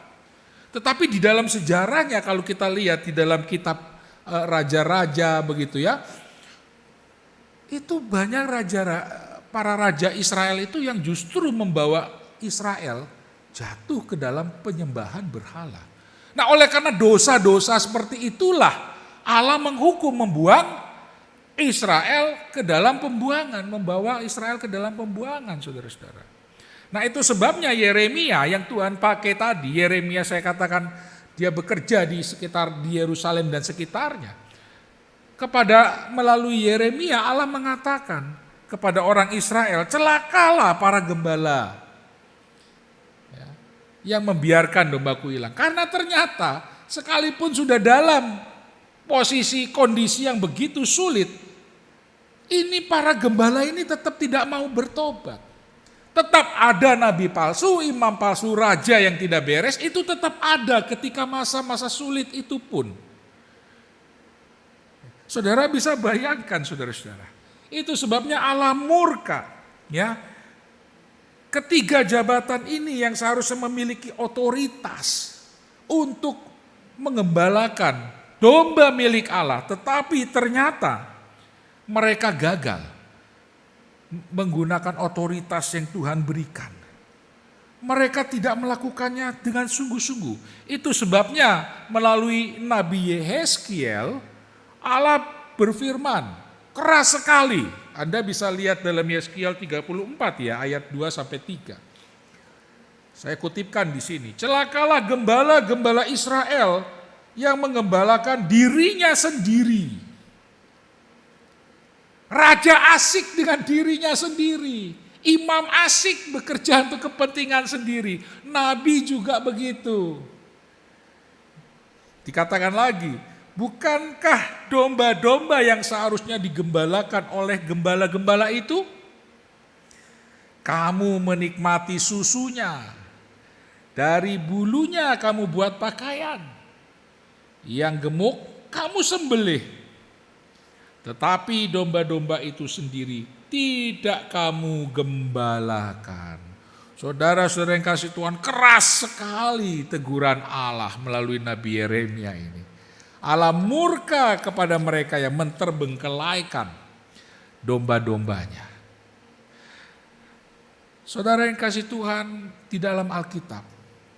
Tetapi di dalam sejarahnya kalau kita lihat di dalam kitab raja-raja begitu ya, itu banyak para raja Israel itu yang justru membawa Israel jatuh ke dalam penyembahan berhala. Nah oleh karena dosa-dosa seperti itulah Allah menghukum membuang Israel ke dalam pembuangan, membawa Israel ke dalam pembuangan, saudara-saudara. Nah itu sebabnya Yeremia yang Tuhan pakai tadi, Yeremia saya katakan dia bekerja di Yerusalem dan sekitarnya. Melalui Yeremia Allah mengatakan kepada orang Israel, celakalah para gembala ya, yang membiarkan dombaku hilang. Karena ternyata sekalipun sudah dalam posisi kondisi yang begitu sulit, ini para gembala ini tetap tidak mau bertobat. Tetap ada nabi palsu, imam palsu, raja yang tidak beres, itu tetap ada ketika masa-masa sulit itu pun. Saudara bisa bayangkan saudara-saudara. Itu sebabnya Allah murka. Ya. Ketiga jabatan ini yang seharusnya memiliki otoritas untuk mengembalakan domba milik Allah. Tetapi ternyata mereka gagal menggunakan otoritas yang Tuhan berikan. Mereka tidak melakukannya dengan sungguh-sungguh. Itu sebabnya melalui Nabi Yehezkiel Allah berfirman keras sekali. Anda bisa lihat dalam Yehezkiel 34 ya ayat 2 sampai 3. Saya kutipkan di sini. Celakalah gembala-gembala Israel yang mengembalakan dirinya sendiri. Raja asik dengan dirinya sendiri. Imam asik bekerja untuk kepentingan sendiri. Nabi juga begitu. Dikatakan lagi, bukankah domba-domba yang seharusnya digembalakan oleh gembala-gembala itu? Kamu menikmati susunya. Dari bulunya kamu buat pakaian. Yang gemuk kamu sembelih. Tetapi domba-domba itu sendiri tidak kamu gembalakan. Saudara-saudara yang kasih Tuhan, keras sekali teguran Allah melalui Nabi Yeremia ini. Allah murka kepada mereka yang menterbengkelaikan domba-dombanya. Saudara yang kasih Tuhan, di dalam Alkitab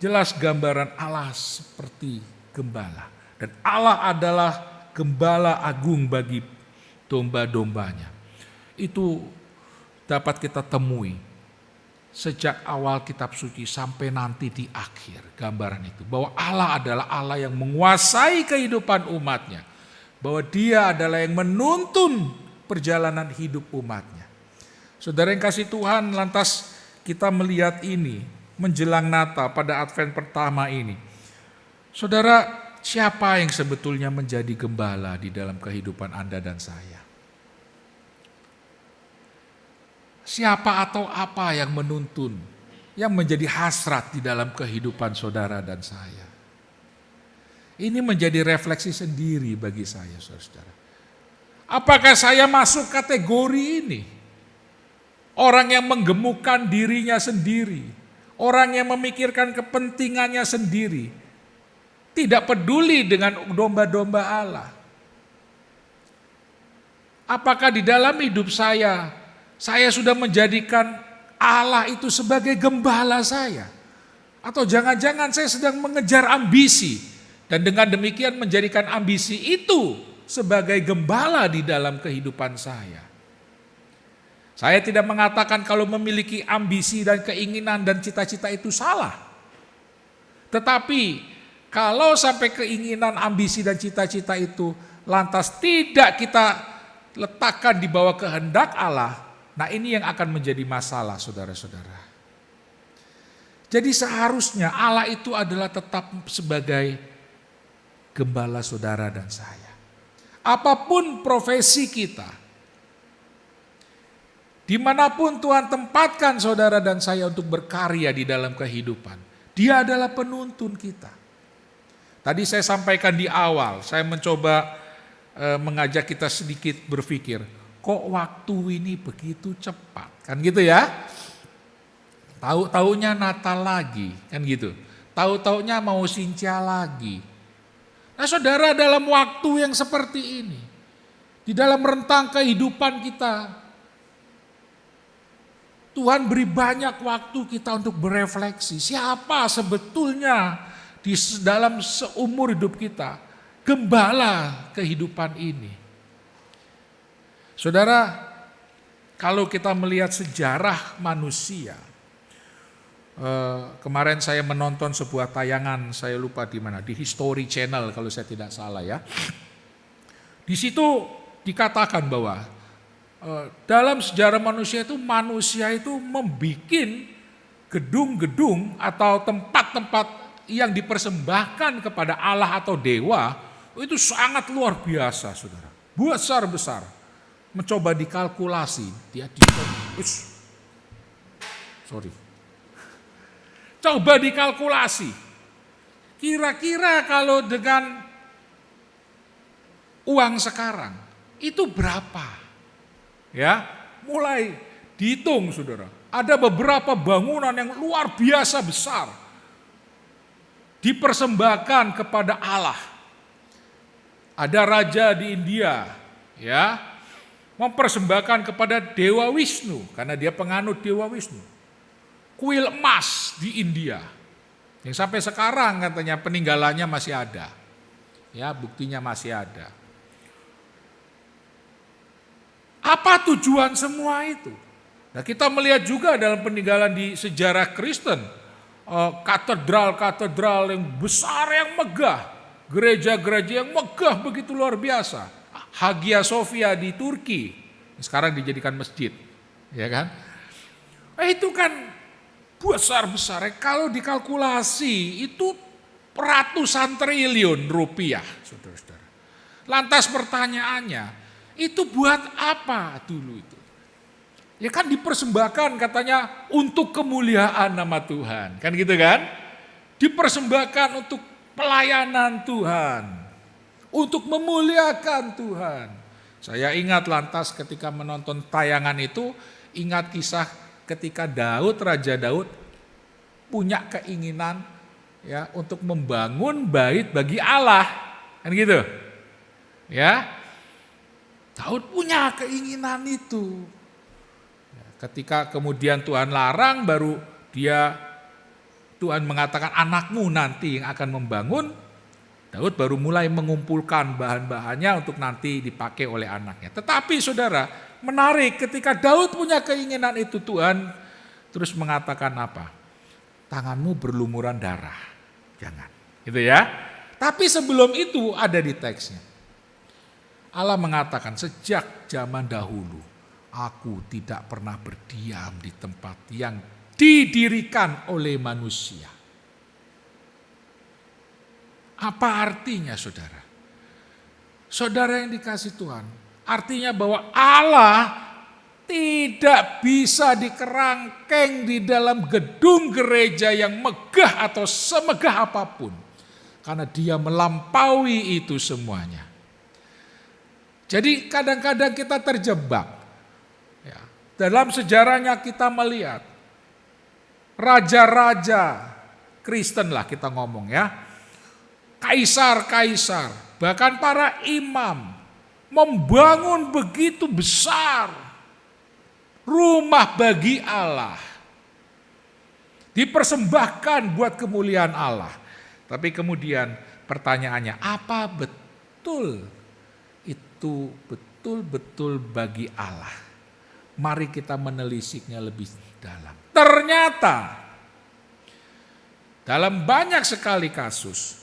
jelas gambaran Allah seperti gembala. Dan Allah adalah gembala agung bagi domba-dombanya. Itu dapat kita temui sejak awal kitab suci sampai nanti di akhir gambaran itu. Bahwa Allah adalah Allah yang menguasai kehidupan umatnya. Bahwa dia adalah yang menuntun perjalanan hidup umatnya. Saudara yang kasih Tuhan, lantas kita melihat ini menjelang Natal pada Advent pertama ini. Saudara, siapa yang sebetulnya menjadi gembala di dalam kehidupan Anda dan saya? Siapa atau apa yang menuntun, yang menjadi hasrat di dalam kehidupan saudara dan saya? Ini menjadi refleksi sendiri bagi saya, saudara-saudara. Apakah saya masuk kategori ini? Orang yang menggemukkan dirinya sendiri, orang yang memikirkan kepentingannya sendiri, tidak peduli dengan domba-domba Allah. Apakah di dalam hidup saya sudah menjadikan Allah itu sebagai gembala saya? Atau jangan-jangan saya sedang mengejar ambisi, dan dengan demikian menjadikan ambisi itu sebagai gembala di dalam kehidupan saya. Saya tidak mengatakan kalau memiliki ambisi dan keinginan dan cita-cita itu salah. Tetapi kalau sampai keinginan, ambisi dan cita-cita itu lantas tidak kita letakkan di bawah kehendak Allah, nah ini yang akan menjadi masalah, saudara-saudara. Jadi seharusnya Allah itu adalah tetap sebagai gembala saudara dan saya. Apapun profesi kita, dimanapun Tuhan tempatkan saudara dan saya untuk berkarya di dalam kehidupan, Dia adalah penuntun kita. Tadi saya sampaikan di awal, saya mencoba mengajak kita sedikit berpikir, kok waktu ini begitu cepat, kan gitu ya? Tahu-taunya Natal lagi, kan gitu. Tahu-taunya mau Sintia lagi. Nah saudara, dalam waktu yang seperti ini, di dalam rentang kehidupan kita, Tuhan beri banyak waktu kita untuk berefleksi. Siapa sebetulnya di dalam seumur hidup kita gembala kehidupan ini? Saudara, kalau kita melihat sejarah manusia, kemarin saya menonton sebuah tayangan, saya lupa di mana, di History Channel kalau saya tidak salah ya. Di situ dikatakan bahwa dalam sejarah manusia itu membuat gedung-gedung atau tempat-tempat yang dipersembahkan kepada Allah atau dewa itu sangat luar biasa, saudara. Besar-besar. Mencoba dikalkulasi, coba dikalkulasi. Kira-kira kalau dengan uang sekarang itu berapa? Ya, mulai dihitung, saudara. Ada beberapa bangunan yang luar biasa besar dipersembahkan kepada Allah. Ada raja di India, ya, mempersembahkan kepada Dewa Wisnu karena dia penganut Dewa Wisnu. Kuil emas di India yang sampai sekarang katanya peninggalannya masih ada. Ya, buktinya masih ada. Apa tujuan semua itu? Nah, kita melihat juga dalam peninggalan di sejarah Kristen, katedral-katedral yang besar, yang megah, gereja-gereja yang megah begitu luar biasa. Hagia Sophia di Turki, sekarang dijadikan masjid, ya kan? Itu kan besar-besar. Kalau dikalkulasi itu ratusan triliun rupiah, saudara-saudara. Lantas pertanyaannya, itu buat apa dulu itu? Ya kan dipersembahkan katanya untuk kemuliaan nama Tuhan, kan gitu kan? Dipersembahkan untuk pelayanan Tuhan, untuk memuliakan Tuhan. Saya ingat lantas ketika menonton tayangan itu, ingat kisah ketika Raja Daud punya keinginan ya untuk membangun bait bagi Allah, kan gitu. Ya, Daud punya keinginan itu. Ketika kemudian Tuhan larang, baru Tuhan mengatakan anakmu nanti yang akan membangun. Daud baru mulai mengumpulkan bahan-bahannya untuk nanti dipakai oleh anaknya. Tetapi saudara, menarik ketika Daud punya keinginan itu, Tuhan terus mengatakan apa? Tanganmu berlumuran darah. Jangan. Gitu ya. Tapi sebelum itu ada di teksnya. Allah mengatakan sejak zaman dahulu, aku tidak pernah berdiam di tempat yang didirikan oleh manusia. Apa artinya, saudara? Saudara yang dikasih Tuhan, artinya bahwa Allah tidak bisa dikerangkeng di dalam gedung gereja yang megah atau semegah apapun. karena dia melampaui itu semuanya. Jadi kadang-kadang kita terjebak. Ya, dalam sejarahnya kita melihat raja-raja Kristen lah kita ngomong ya. Kaisar-kaisar, bahkan para imam membangun begitu besar rumah bagi Allah. Dipersembahkan buat kemuliaan Allah. Tapi kemudian pertanyaannya, apa betul itu betul-betul bagi Allah? Mari kita menelisiknya lebih dalam. Ternyata dalam banyak sekali kasus,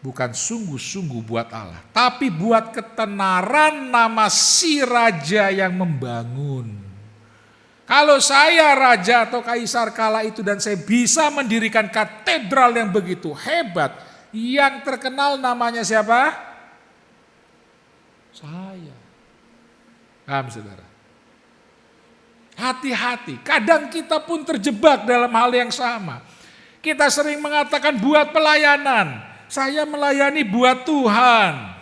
bukan sungguh-sungguh buat Allah, tapi buat ketenaran nama si raja yang membangun. Kalau saya raja atau kaisar kala itu dan saya bisa mendirikan katedral yang begitu hebat, yang terkenal namanya siapa? Saya. Paham saudara? Hati-hati, kadang kita pun terjebak dalam hal yang sama. Kita sering mengatakan buat pelayanan, saya melayani buat Tuhan.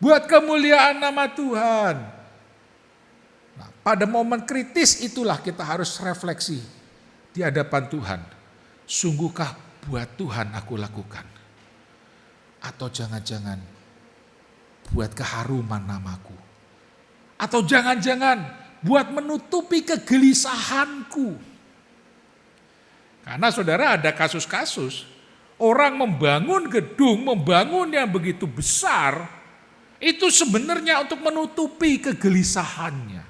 Buat kemuliaan nama Tuhan. Nah, pada momen kritis itulah kita harus refleksi di hadapan Tuhan. Sungguhkah buat Tuhan aku lakukan? Atau jangan-jangan buat keharuman namaku? Atau jangan-jangan buat menutupi kegelisahanku? Karena saudara ada kasus-kasus orang membangun gedung, membangun yang begitu besar, itu sebenarnya untuk menutupi kegelisahannya.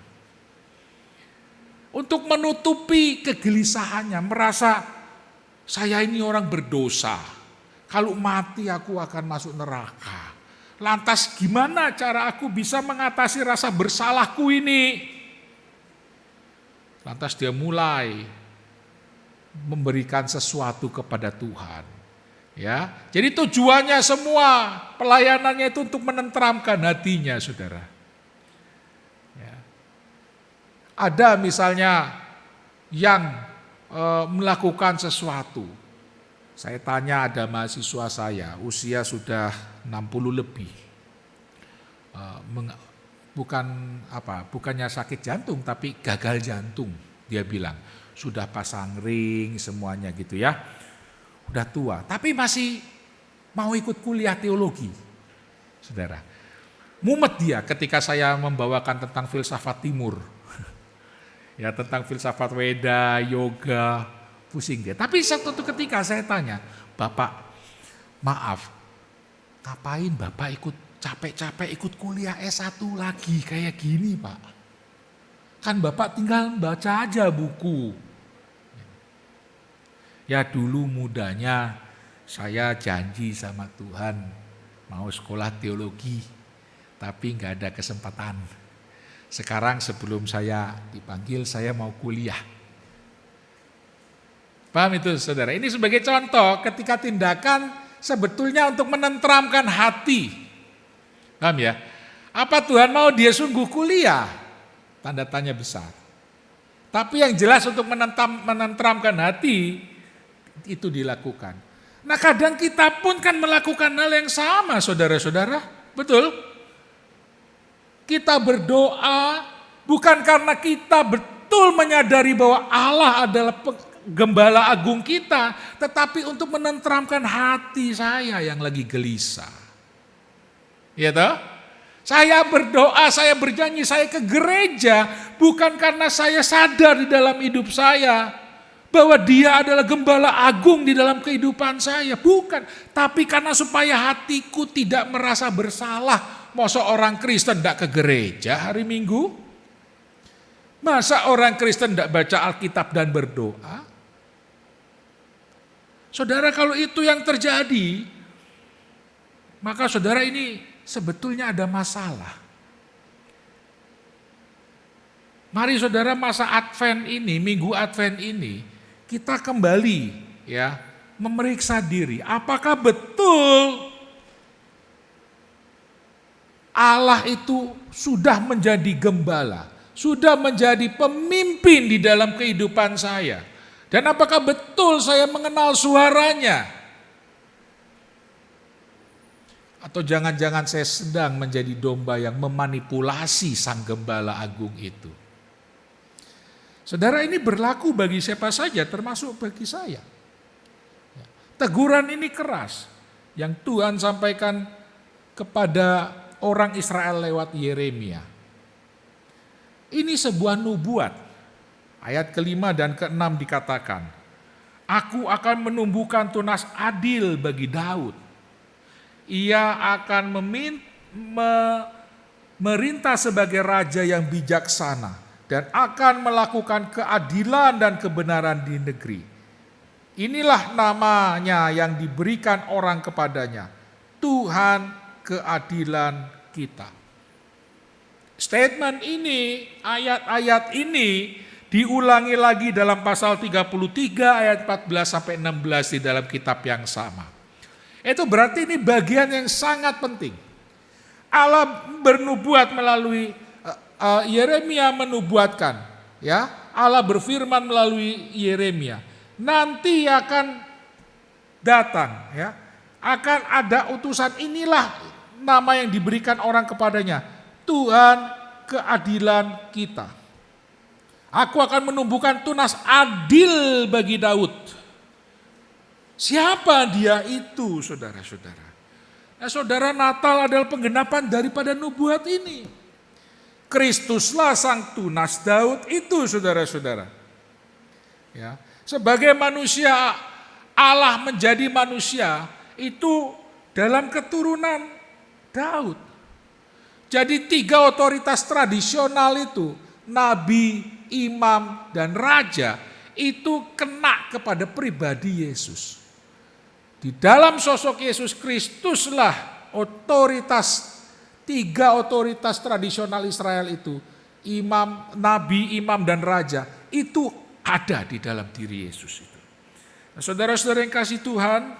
Untuk menutupi kegelisahannya, merasa saya ini orang berdosa. Kalau mati aku akan masuk neraka. Lantas gimana cara aku bisa mengatasi rasa bersalahku ini? Lantas dia mulai memberikan sesuatu kepada Tuhan. Ya, jadi tujuannya semua pelayanannya itu untuk menenteramkan hatinya, saudara. Ya. Ada misalnya yang melakukan sesuatu. Saya tanya ada mahasiswa saya, usia sudah 60 lebih. Bukannya sakit jantung tapi gagal jantung, dia bilang. Sudah pasang ring semuanya gitu ya. Udah tua, tapi masih mau ikut kuliah teologi. Saudara, mumet dia ketika saya membawakan tentang filsafat timur. Ya, tentang filsafat Weda, yoga, pusing dia. Tapi satu ketika saya tanya, Bapak, maaf, ngapain Bapak ikut capek-capek ikut kuliah S1 lagi kayak gini, Pak? Kan Bapak tinggal baca aja buku. Ya dulu mudanya saya janji sama Tuhan mau sekolah teologi, tapi nggak ada kesempatan. Sekarang sebelum saya dipanggil saya mau kuliah. Paham itu saudara? Ini sebagai contoh ketika tindakan sebetulnya untuk menenteramkan hati. Paham ya? Apa Tuhan mau dia sungguh kuliah? Tanda tanya besar. Tapi yang jelas untuk menenteramkan hati itu dilakukan. Nah kadang kita pun kan melakukan hal yang sama saudara-saudara. Betul? Kita berdoa bukan karena kita betul menyadari bahwa Allah adalah gembala agung kita, tetapi untuk menenteramkan hati saya yang lagi gelisah. Ya toh? Saya berdoa, saya berjanji, saya ke gereja bukan karena saya sadar di dalam hidup saya bahwa dia adalah gembala agung di dalam kehidupan saya. Bukan, tapi karena supaya hatiku tidak merasa bersalah. Masa orang Kristen tidak ke gereja hari Minggu? Masa orang Kristen tidak baca Alkitab dan berdoa? Saudara, kalau itu yang terjadi, maka saudara ini sebetulnya ada masalah. Mari saudara masa Advent ini, Minggu Advent ini, kita kembali ya memeriksa diri. Apakah betul Allah itu sudah menjadi gembala, sudah menjadi pemimpin di dalam kehidupan saya? Dan apakah betul saya mengenal suaranya? Atau jangan-jangan saya sedang menjadi domba yang memanipulasi Sang Gembala Agung itu. Saudara, ini berlaku bagi siapa saja, termasuk bagi saya. Teguran ini keras yang Tuhan sampaikan kepada orang Israel lewat Yeremia. Ini sebuah nubuat. Ayat ke-5 dan ke-6 dikatakan, Aku akan menumbuhkan tunas adil bagi Daud. Ia akan merintah sebagai raja yang bijaksana dan akan melakukan keadilan dan kebenaran di negeri. Inilah namanya yang diberikan orang kepadanya, Tuhan keadilan kita. Statement ini, ayat-ayat ini diulangi lagi dalam pasal 33 ayat 14 sampai 16 di dalam kitab yang sama. Itu berarti ini bagian yang sangat penting. Allah bernubuat melalui Yeremia menubuatkan, ya. Allah berfirman melalui Yeremia, nanti akan datang, ya. Akan ada utusan, inilah nama yang diberikan orang kepadanya, Tuhan keadilan kita. Aku akan menumbuhkan tunas adil bagi Daud. Siapa dia itu, saudara-saudara? Nah, saudara, Natal adalah penggenapan daripada nubuat ini. Kristuslah sang tunas Daud itu, saudara-saudara. Ya, sebagai manusia, Allah menjadi manusia itu dalam keturunan Daud. Jadi 3 otoritas tradisional itu, nabi, imam, dan raja, itu kena kepada pribadi Yesus. Di dalam sosok Yesus Kristuslah otoritas, 3 otoritas tradisional Israel itu, imam, nabi, imam, dan raja, itu ada di dalam diri Yesus itu. Nah, saudara-saudara yang kasih Tuhan,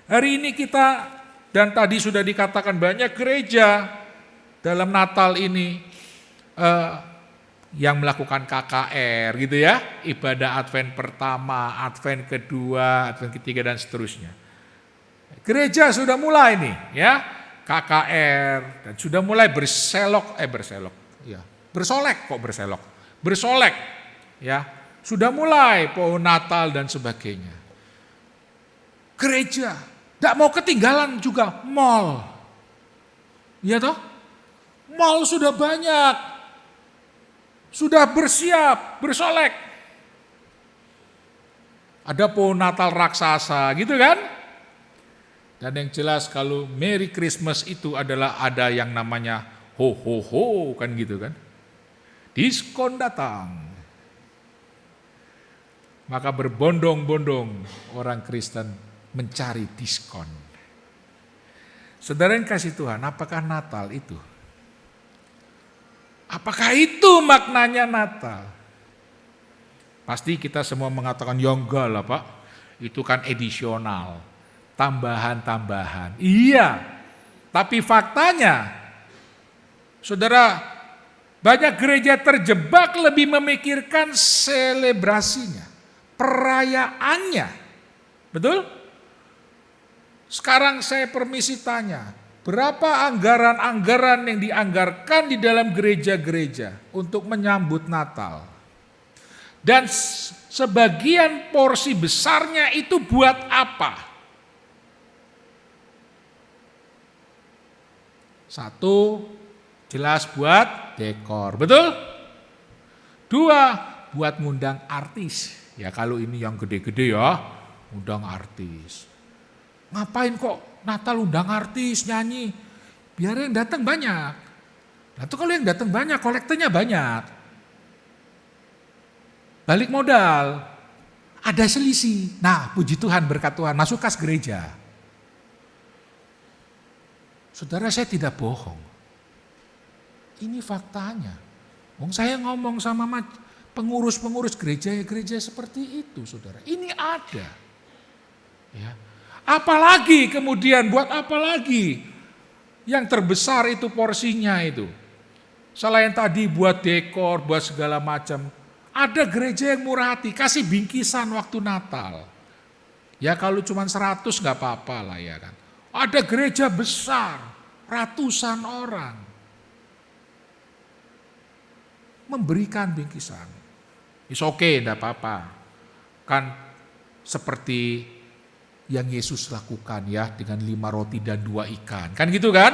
hari ini kita, dan tadi sudah dikatakan banyak gereja dalam Natal ini yang melakukan KKR gitu ya, ibadah Advent pertama, Advent kedua, Advent ketiga, dan seterusnya. Gereja sudah mulai nih ya, KKR, dan sudah mulai bersolek ya, sudah mulai pohon Natal dan sebagainya. Gereja tidak mau ketinggalan juga mall, ya toh, mall sudah banyak. Sudah bersiap, bersolek. Ada pohon Natal raksasa gitu kan. Dan yang jelas kalau Merry Christmas itu adalah ada yang namanya ho ho ho kan gitu kan. Diskon datang. Maka berbondong-bondong orang Kristen mencari diskon. Saudara yang kasih Tuhan, apakah Natal itu? Apakah itu maknanya Natal? Pasti kita semua mengatakan, ya enggak lah Pak, itu kan edisional, tambahan-tambahan. Iya, tapi faktanya, saudara, banyak gereja terjebak lebih memikirkan selebrasinya, perayaannya. Betul? Sekarang saya permisi tanya, berapa anggaran-anggaran yang dianggarkan di dalam gereja-gereja untuk menyambut Natal? Dan sebagian porsi besarnya itu buat apa? 1, jelas buat dekor, betul? 2, buat ngundang artis. Ya kalau ini yang gede-gede ya, undang artis. Ngapain kok Natal undang artis nyanyi? Biar yang datang banyak. Nah itu kalau yang datang banyak, kolektornya banyak. Balik modal, ada selisih. Nah puji Tuhan, berkat Tuhan, masuk kas gereja. Saudara, saya tidak bohong. Ini faktanya. Saya ngomong sama pengurus-pengurus gereja seperti itu, saudara. Ini ada. Ya. Apalagi kemudian, buat apa lagi? Yang terbesar itu porsinya itu. Selain tadi buat dekor, buat segala macam. Ada gereja yang murah hati, kasih bingkisan waktu Natal. Ya kalau cuma 100 gak apa-apa lah ya kan. Ada gereja besar, ratusan orang memberikan bingkisan. It's okay, enggak apa-apa. Kan seperti yang Yesus lakukan ya dengan 5 roti dan 2 ikan. Kan gitu kan?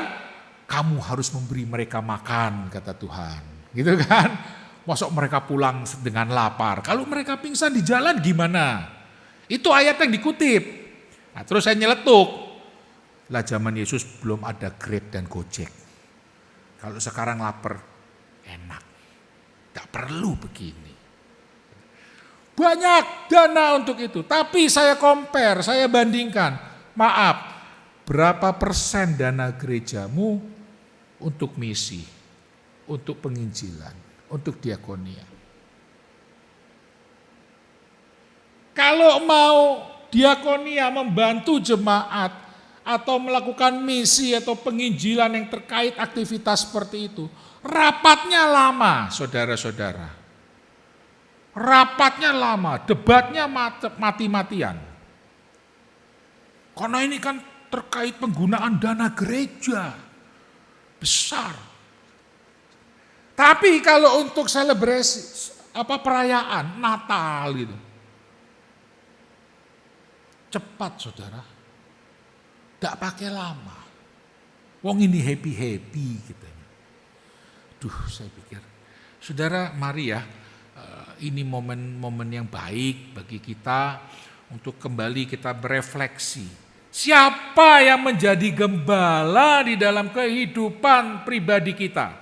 Kamu harus memberi mereka makan, kata Tuhan. Gitu kan? Masuk mereka pulang dengan lapar. Kalau mereka pingsan di jalan gimana? Itu ayat yang dikutip. Nah, terus saya nyeletuk. Lah zaman Yesus belum ada Grab dan Gojek. Kalau sekarang lapar, enak. Tidak perlu begini. Banyak dana untuk itu. Tapi saya compare, saya bandingkan. Maaf, berapa persen dana gerejamu untuk misi, untuk penginjilan, untuk diakonia? Kalau mau diakonia membantu jemaat atau melakukan misi atau penginjilan yang terkait aktivitas seperti itu, rapatnya lama, saudara-saudara. Rapatnya lama, debatnya mati-matian. Karena ini kan terkait penggunaan dana gereja besar. Tapi kalau untuk selebrasi perayaan Natal gitu, cepat saudara, tidak pakai lama. Wong ini happy gitu. Duh, saya pikir, saudara, mari ya, ini momen-momen yang baik bagi kita untuk kembali kita berefleksi. Siapa yang menjadi gembala di dalam kehidupan pribadi kita?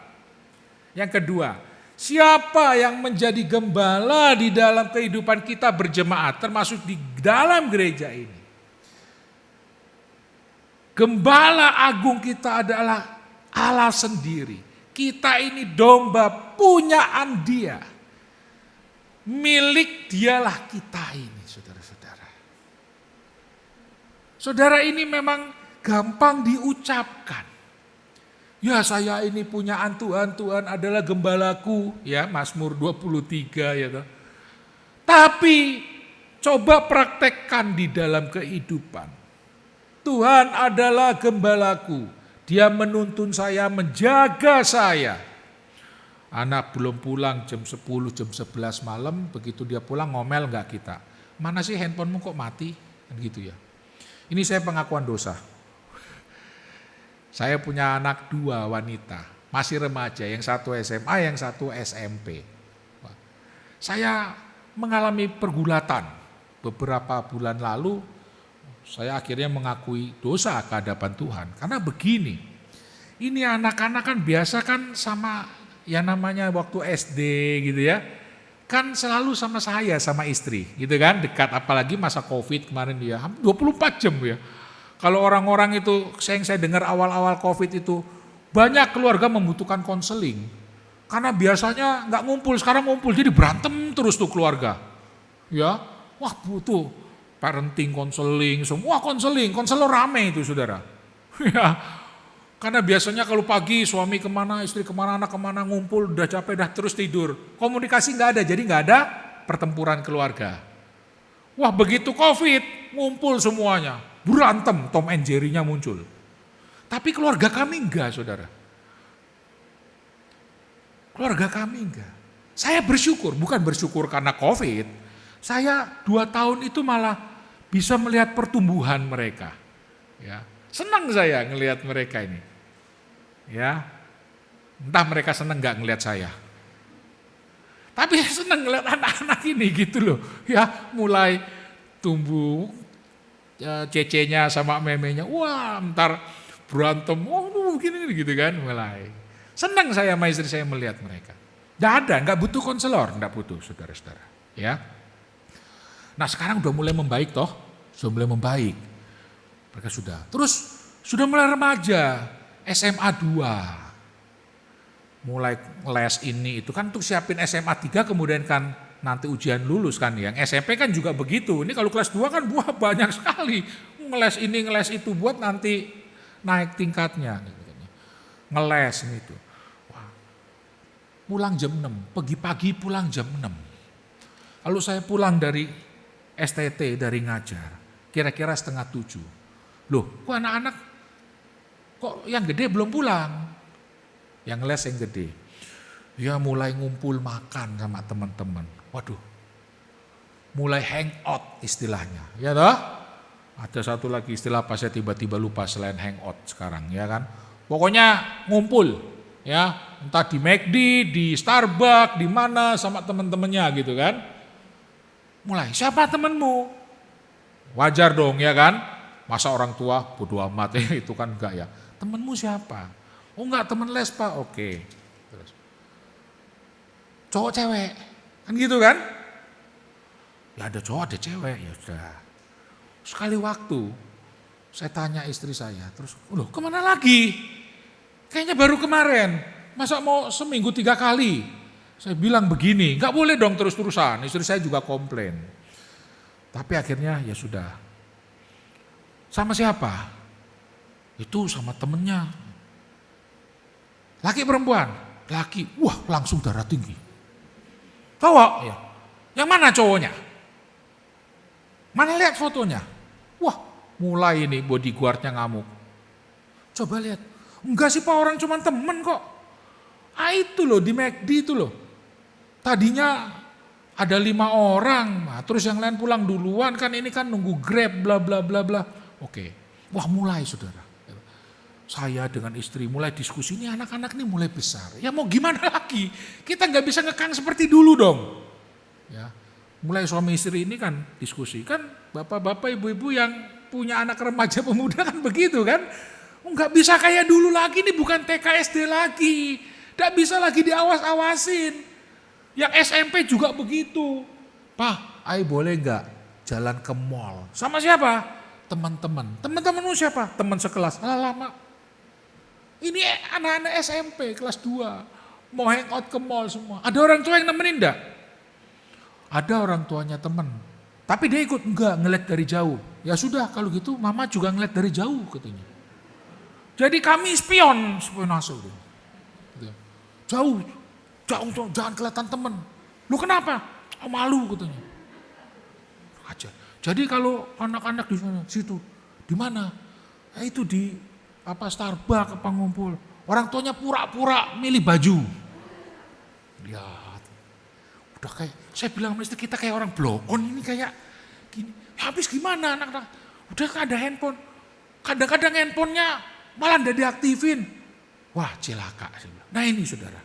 Yang kedua, siapa yang menjadi gembala di dalam kehidupan kita berjemaat, termasuk di dalam gereja ini? Gembala agung kita adalah Allah sendiri. Kita ini domba punyaan Dia. Milik Dialah kita ini, saudara-saudara. Saudara, ini memang gampang diucapkan. Ya, saya ini punyaan Tuhan, Tuhan adalah gembalaku, ya, Mazmur 23 ya toh. Tapi coba praktekkan di dalam kehidupan. Tuhan adalah gembalaku. Dia menuntun saya, menjaga saya. Anak belum pulang jam 10, jam 11 malam, begitu dia pulang ngomel enggak kita. Mana sih handphonemu kok mati? Kan gitu ya. Ini saya pengakuan dosa. Saya punya anak 2 wanita, masih remaja, yang satu SMA, yang satu SMP. Saya mengalami pergulatan beberapa bulan lalu. Saya akhirnya mengakui dosa ke hadapan Tuhan. Karena begini, ini anak-anak kan biasa kan sama ya namanya waktu SD gitu ya. Kan selalu sama saya, sama istri gitu kan, dekat. Apalagi masa COVID kemarin dia 24 jam ya. Kalau orang-orang itu, saya dengar awal-awal COVID itu, banyak keluarga membutuhkan konseling. Karena biasanya nggak ngumpul, sekarang ngumpul, jadi berantem terus tuh keluarga. Ya, wah butuh parenting konseling, semua konseling, konselor rame itu saudara. Ya, karena biasanya kalau pagi suami kemana, istri kemana, anak kemana, ngumpul, udah capek, udah terus tidur. Komunikasi nggak ada, jadi nggak ada pertempuran keluarga. Wah begitu COVID, ngumpul semuanya, berantem, Tom and Jerry-nya muncul. Tapi keluarga kami enggak, saudara. Keluarga kami enggak. Saya bersyukur, bukan bersyukur karena COVID. Saya 2 tahun itu malah bisa melihat pertumbuhan mereka. Ya, senang saya ngelihat mereka ini. Ya, entah mereka senang enggak ngelihat saya. Tapi senang ngelihat anak-anak ini gitu loh. Ya, mulai tumbuh cecenya sama memenya. Wah, ntar berantem. Waduh, gini gitu kan mulai. Senang saya sama istri saya melihat mereka. Enggak butuh konselor, enggak butuh saudara-saudara. Ya. Nah sekarang udah mulai membaik toh, sudah mulai membaik. Mereka sudah. Terus sudah mulai remaja, SMA 2. Mulai les ini itu kan untuk siapin SMA 3 kemudian kan nanti ujian lulus kan. Yang SMP kan juga begitu. Ini kalau kelas 2 kan banyak sekali. Ngeles ini, ngeles itu buat nanti naik tingkatnya. Ngeles itu. Wah. Pulang jam 6, pagi-pagi pulang jam 6. Lalu saya pulang dari STT, dari ngajar, kira-kira 6:30. Loh, kok anak-anak kok yang gede belum pulang? Yang les yang gede. Ya mulai ngumpul makan sama teman-teman. Waduh, mulai hangout istilahnya. Ya toh? Ada satu lagi istilah apa saya tiba-tiba lupa selain hangout sekarang ya kan. Pokoknya ngumpul ya, entah di McD, di Starbucks, di mana sama teman-temannya gitu kan. Mulai, siapa temanmu? Wajar dong ya kan. Masa orang tua bodo amat itu kan enggak ya. Temanmu siapa? Oh enggak, teman les Pak. Oke. Terus. Cowok cewek. Kan gitu kan? Ya ada cowok ada cewek ya sudah. Sekali waktu saya tanya istri saya, terus loh kemana lagi? Kayaknya baru kemarin, masa mau seminggu 3 kali? Saya bilang begini, gak boleh dong terus-terusan, istri saya juga komplain. Tapi akhirnya ya sudah. Sama siapa? Itu sama temennya. Laki perempuan? Laki, wah langsung darah tinggi. Cowok? Ya. Yang mana cowoknya? Mana lihat fotonya? Wah, mulai ini bodyguardnya ngamuk. Coba lihat. Enggak sih Pak, orang cuma temen kok. Ah itu loh di McD itu loh. Tadinya ada 5 orang, nah, terus yang lain pulang duluan kan ini kan nunggu Grab bla bla bla bla. Oke. Wah, mulai Saudara. Saya dengan istri mulai diskusi, ini anak-anak ini mulai besar. Ya mau gimana lagi? Kita nggak bisa ngekang seperti dulu dong. Ya. Mulai suami istri ini kan diskusi, kan bapak-bapak ibu-ibu yang punya anak remaja pemuda kan begitu kan. Nggak bisa kayak dulu lagi, ini bukan TK SD lagi. Nggak bisa lagi diawas-awasin. Yang SMP juga begitu. Pak, ayo boleh nggak jalan ke mall? Sama siapa? Teman-teman. Teman-temanmu siapa? Teman sekelas. Lama. Ini anak-anak SMP kelas 2. Mau hangout ke mall semua. Ada orang tua yang nemenin enggak? Ada orang tuanya teman, tapi dia ikut enggak, ngeliat dari jauh. Ya sudah kalau gitu mama juga ngeliat dari jauh katanya. Jadi kami spionase. Jauh, jangan kelihatan teman. Lu kenapa? Oh, malu katanya. Aja. Jadi kalau anak-anak di sana, situ, di mana? Ya, itu di Starbucks apa ngumpul. Orang tuanya pura-pura milih baju. Lihat. Udah kayak, saya bilang sama istri kita kayak orang blokon ini kayak gini. Habis gimana anak-anak? Udah kan ada handphone. Kadang-kadang handphonenya malah udah diaktifin. Wah celaka. Nah ini Saudara.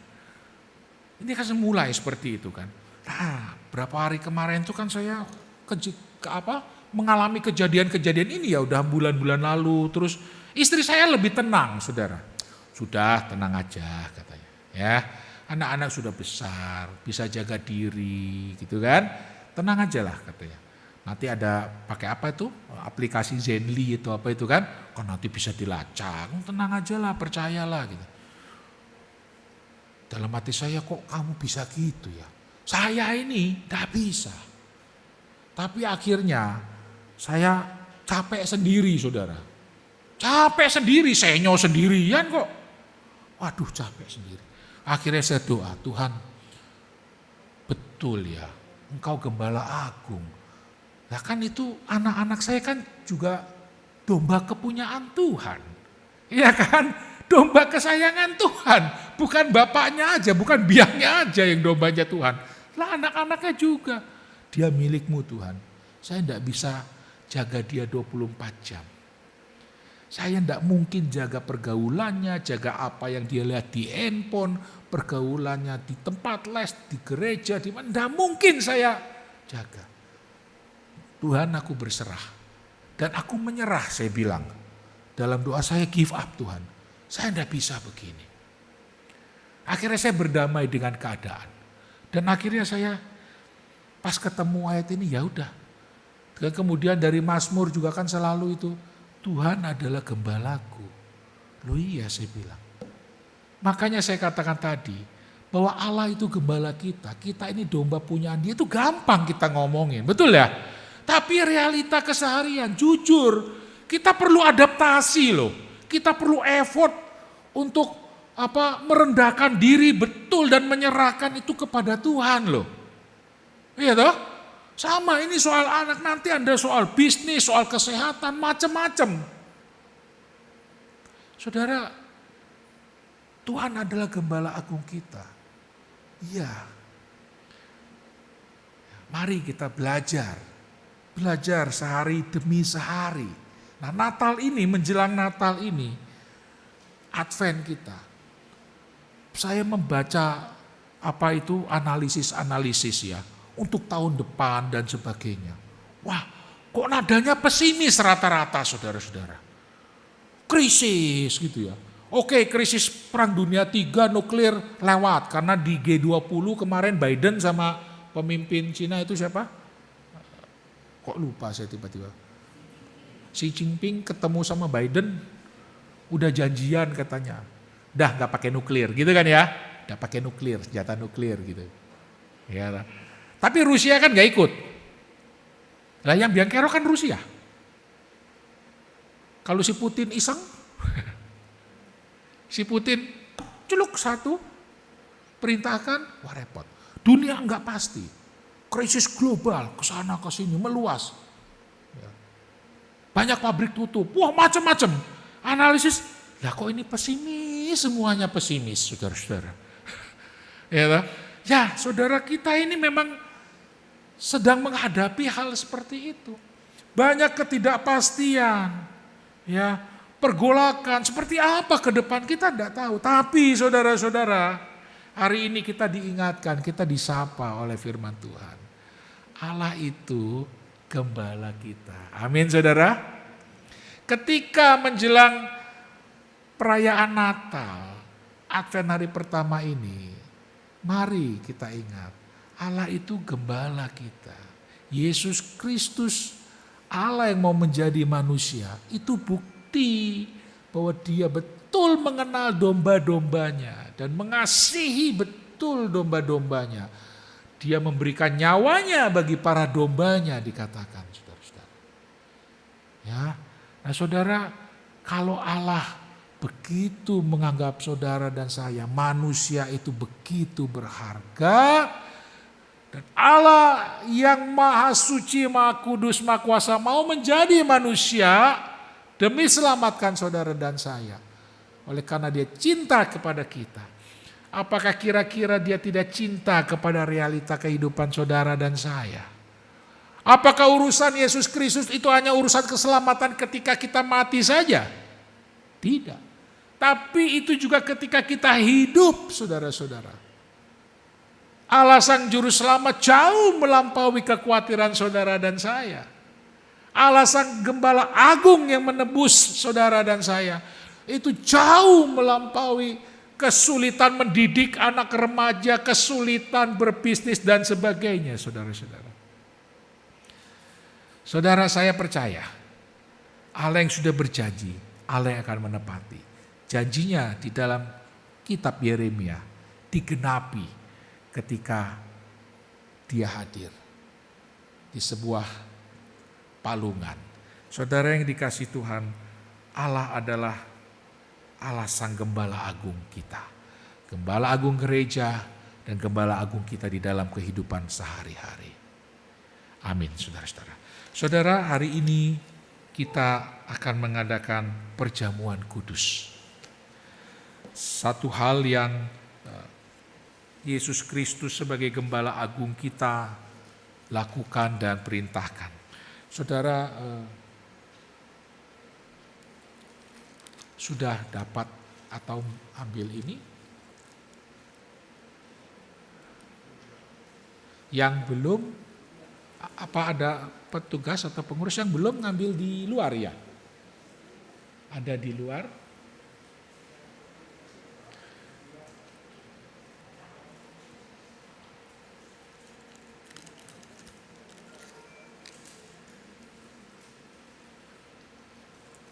Ini kan mulai seperti itu kan. Nah berapa hari kemarin itu kan saya mengalami kejadian-kejadian ini ya udah bulan-bulan lalu. Terus istri saya lebih tenang Saudara. Sudah tenang aja katanya ya. Anak-anak sudah besar, bisa jaga diri gitu kan. Tenang aja lah katanya. Nanti ada pakai apa itu? Aplikasi Zenly itu apa itu kan. Kan nanti bisa dilacak. Tenang aja lah, percayalah gitu. Dalam hati saya kok kamu bisa gitu ya. Saya ini gak bisa. Tapi akhirnya saya capek sendiri Saudara. Capek sendiri, senyo sendirian kok. Waduh capek sendiri. Akhirnya saya doa, Tuhan betul ya, Engkau gembala agung. Nah kan itu anak-anak saya kan juga domba kepunyaan Tuhan. Iya kan, domba kesayangan Tuhan. Bukan bapaknya aja, bukan biangnya aja yang dombanya Tuhan. Lah anak-anaknya juga. Dia milikmu Tuhan. Saya tidak bisa jaga dia 24 jam. Saya tidak mungkin jaga pergaulannya, jaga apa yang dia lihat di handphone, pergaulannya di tempat les, di gereja, di mana. Tidak mungkin saya jaga. Tuhan aku berserah. Dan aku menyerah saya bilang. Dalam doa saya give up Tuhan. Saya tidak bisa begini. Akhirnya saya berdamai dengan keadaan. Dan akhirnya saya pas ketemu ayat ini ya udah. Dan kemudian dari Mazmur juga kan selalu itu. Tuhan adalah gembalaku. Loh iya saya bilang. Makanya saya katakan tadi, bahwa Allah itu gembala kita. Kita ini domba punyaan dia itu gampang kita ngomongin. Betul ya? Tapi realita keseharian, jujur. Kita perlu adaptasi loh. Kita perlu effort untuk merendahkan diri betul dan menyerahkan itu kepada Tuhan loh. Iya toh? Sama ini soal anak, nanti Anda soal bisnis, soal kesehatan, macam-macam. Saudara, Tuhan adalah gembala agung kita. Iya. Mari kita belajar sehari demi sehari. Nah, Natal ini, menjelang Natal ini, Advent kita. Saya membaca analisis ya, untuk tahun depan dan sebagainya. Wah, kok nadanya pesimis rata-rata saudara-saudara. Krisis gitu ya. Oke, krisis perang dunia 3 nuklir lewat, karena di G20 kemarin Biden sama pemimpin Cina itu siapa? Kok lupa saya tiba-tiba. Xi Jinping ketemu sama Biden, udah janjian katanya. Dah gak pakai nuklir gitu kan ya. Udah pakai nuklir, senjata nuklir gitu. Ya. Tapi Rusia kan gak ikut. Lah yang biang kerok kan Rusia. Kalau si Putin iseng, si Putin celuk satu, perintahkan, wah repot. Dunia enggak pasti, krisis global, kesana kesini meluas. Banyak pabrik tutup, wah macam-macam. Analisis, lah kok ini pesimis, semuanya pesimis, saudara-saudara. Ya, saudara kita ini memang sedang menghadapi hal seperti itu. Banyak ketidakpastian. Ya, pergolakan seperti apa ke depan kita tidak tahu. Tapi saudara-saudara, hari ini kita diingatkan, kita disapa oleh firman Tuhan. Allah itu gembala kita. Amin saudara. Ketika menjelang perayaan Natal, Advent hari pertama ini, mari kita ingat, Allah itu gembala kita. Yesus Kristus, Allah yang mau menjadi manusia, itu bukti bahwa dia betul mengenal domba-dombanya dan mengasihi betul domba-dombanya. Dia memberikan nyawanya bagi para dombanya, dikatakan saudara-saudara. Ya, nah saudara, kalau Allah begitu menganggap saudara dan saya, manusia itu begitu berharga, dan Allah yang maha suci, maha kudus, maha kuasa mau menjadi manusia demi selamatkan saudara dan saya. Oleh karena dia cinta kepada kita. Apakah kira-kira dia tidak cinta kepada realita kehidupan saudara dan saya? Apakah urusan Yesus Kristus itu hanya urusan keselamatan ketika kita mati saja? Tidak. Tapi itu juga ketika kita hidup, saudara-saudara. Allah Sang Juru Selamat jauh melampaui kekhawatiran saudara dan saya. Allah Sang Gembala Agung yang menebus saudara dan saya, itu jauh melampaui kesulitan mendidik anak remaja, kesulitan berbisnis dan sebagainya, saudara-saudara. Saudara, saya percaya Allah yang sudah berjanji, Allah yang akan menepati. Janjinya di dalam kitab Yeremia digenapi ketika dia hadir di sebuah palungan. Saudara yang dikasihi Tuhan, Allah adalah Allah Sang Gembala Agung kita. Gembala Agung gereja dan Gembala Agung kita di dalam kehidupan sehari-hari. Amin, saudara-saudara. Saudara, hari ini kita akan mengadakan perjamuan kudus. Satu hal yang Yesus Kristus sebagai Gembala Agung kita lakukan dan perintahkan. Saudara sudah dapat atau ambil ini? Yang belum, apa ada petugas atau pengurus yang belum ngambil di luar ya? Ada di luar?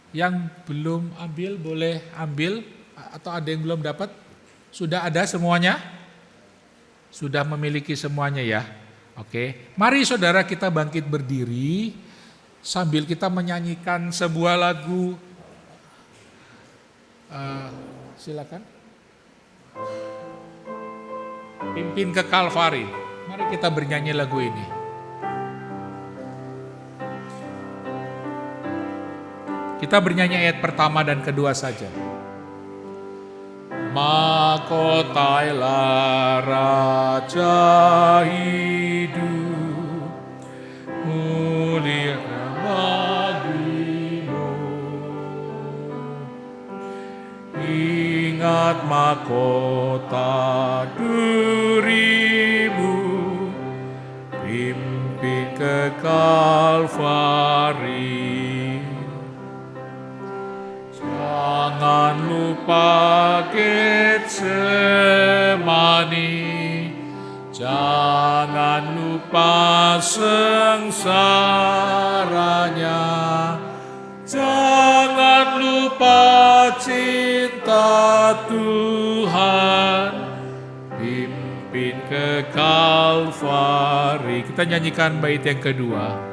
Yang belum ambil boleh ambil, atau ada yang belum dapat? Sudah ada semuanya? Sudah memiliki semuanya ya? Oke, mari saudara kita bangkit berdiri sambil kita menyanyikan sebuah lagu. Silakan. Pimpin ke Kalvari. Mari kita bernyanyi lagu ini. Kita bernyanyi ayat pertama dan kedua saja. Mahkotailah Raja hidup, mulia bagimu. Ingat mahkota dirimu, pimpin ke Kalvari. Jangan lupa Getsemani, jangan lupa sengsaranya, jangan lupa cinta Tuhan, pimpin ke Kalvari. Kita nyanyikan bait yang kedua.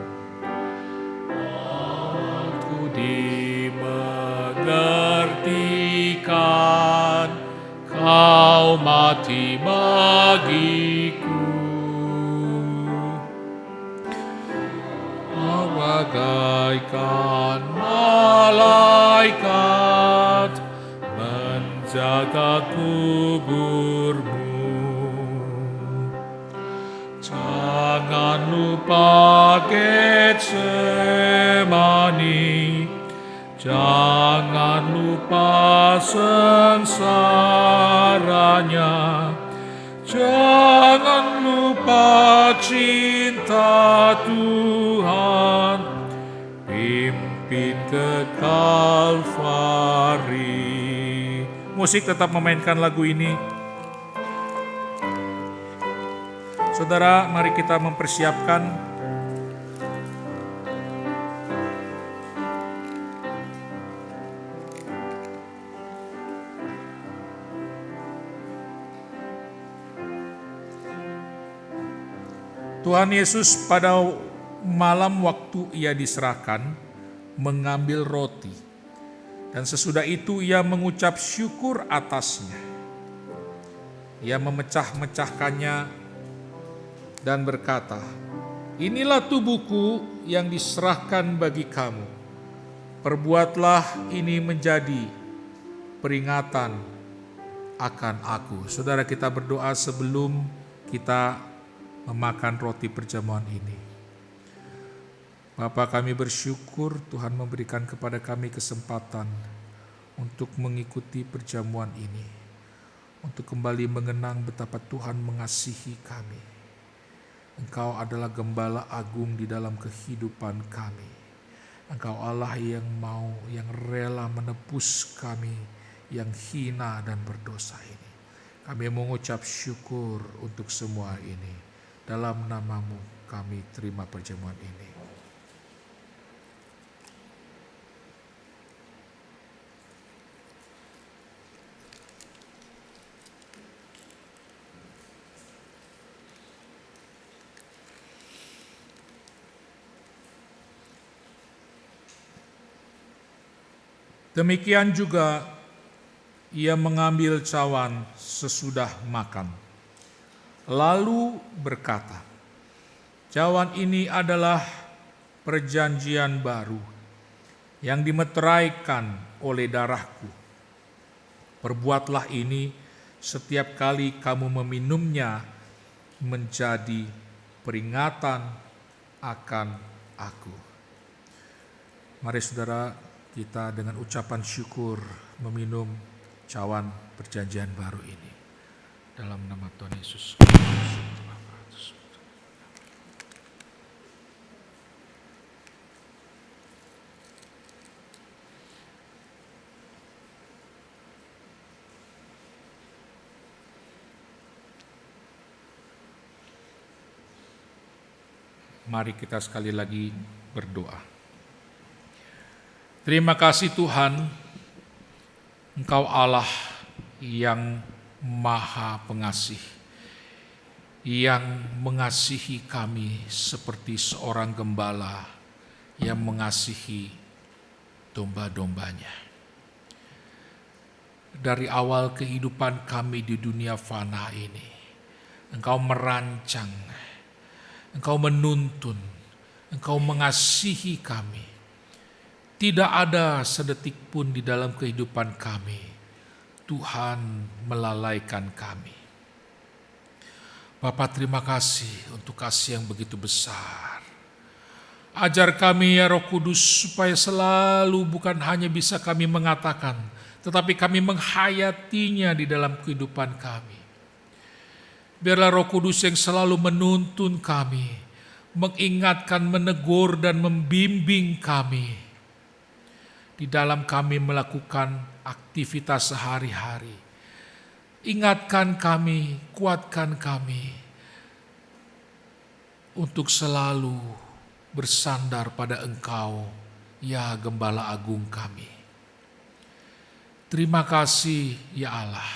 Aku dimengertikan, kau mati bagiku. Bagaikan malaikat menjaga kuburmu. Jangan lupa Getsemani, jangan lupa sengsaranya, jangan lupa cinta Tuhan, pimpin ke Kalvari. Musik tetap memainkan lagu ini. Saudara, mari kita mempersiapkan Tuhan Yesus pada malam waktu ia diserahkan mengambil roti, dan sesudah itu ia mengucap syukur atasnya. Ia memecah-mecahkannya dan berkata, "Inilah tubuhku yang diserahkan bagi kamu. Perbuatlah ini menjadi peringatan akan aku." Saudara, kita berdoa sebelum kita memakan roti perjamuan ini. Bapa, kami bersyukur Tuhan memberikan kepada kami kesempatan untuk mengikuti perjamuan ini, untuk kembali mengenang betapa Tuhan mengasihi kami. Engkau adalah Gembala Agung di dalam kehidupan kami. Engkau Allah yang rela menebus kami yang hina dan berdosa ini. Kami mengucap syukur untuk semua ini. Dalam nama-Mu kami terima perjamuan ini. Demikian juga ia mengambil cawan sesudah makan, lalu berkata, "Cawan ini adalah perjanjian baru yang dimeteraikan oleh darahku. Perbuatlah ini setiap kali kamu meminumnya menjadi peringatan akan aku." Mari saudara, kita dengan ucapan syukur meminum cawan perjanjian baru ini. Dalam nama Tuhan Yesus. Mari kita sekali lagi berdoa. Terima kasih Tuhan, Engkau Allah yang Maha Pengasih, yang mengasihi kami seperti seorang gembala yang mengasihi domba-dombanya. Dari awal kehidupan kami di dunia fana ini, Engkau merancang, Engkau menuntun, Engkau mengasihi kami. Tidak ada sedetik pun di dalam kehidupan kami Tuhan melalaikan kami. Bapa, terima kasih untuk kasih yang begitu besar. Ajar kami ya Roh Kudus supaya selalu bukan hanya bisa kami mengatakan, tetapi kami menghayatinya di dalam kehidupan kami. Biarlah Roh Kudus yang selalu menuntun kami, mengingatkan, menegur dan membimbing kami di dalam kami melakukan aktivitas sehari-hari. Ingatkan kami, kuatkan kami untuk selalu bersandar pada Engkau, ya Gembala Agung kami. Terima kasih ya Allah.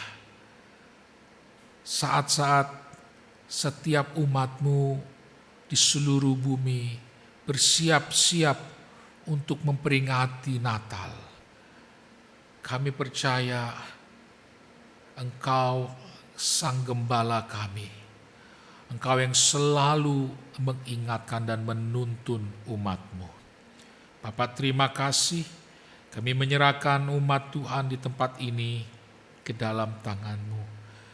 Saat-saat setiap umat-Mu di seluruh bumi bersiap-siap untuk memperingati Natal. Kami percaya Engkau Sang Gembala kami. Engkau yang selalu mengingatkan dan menuntun umat-Mu. Bapa, terima kasih. Kami menyerahkan umat Tuhan di tempat ini ke dalam tangan-Mu.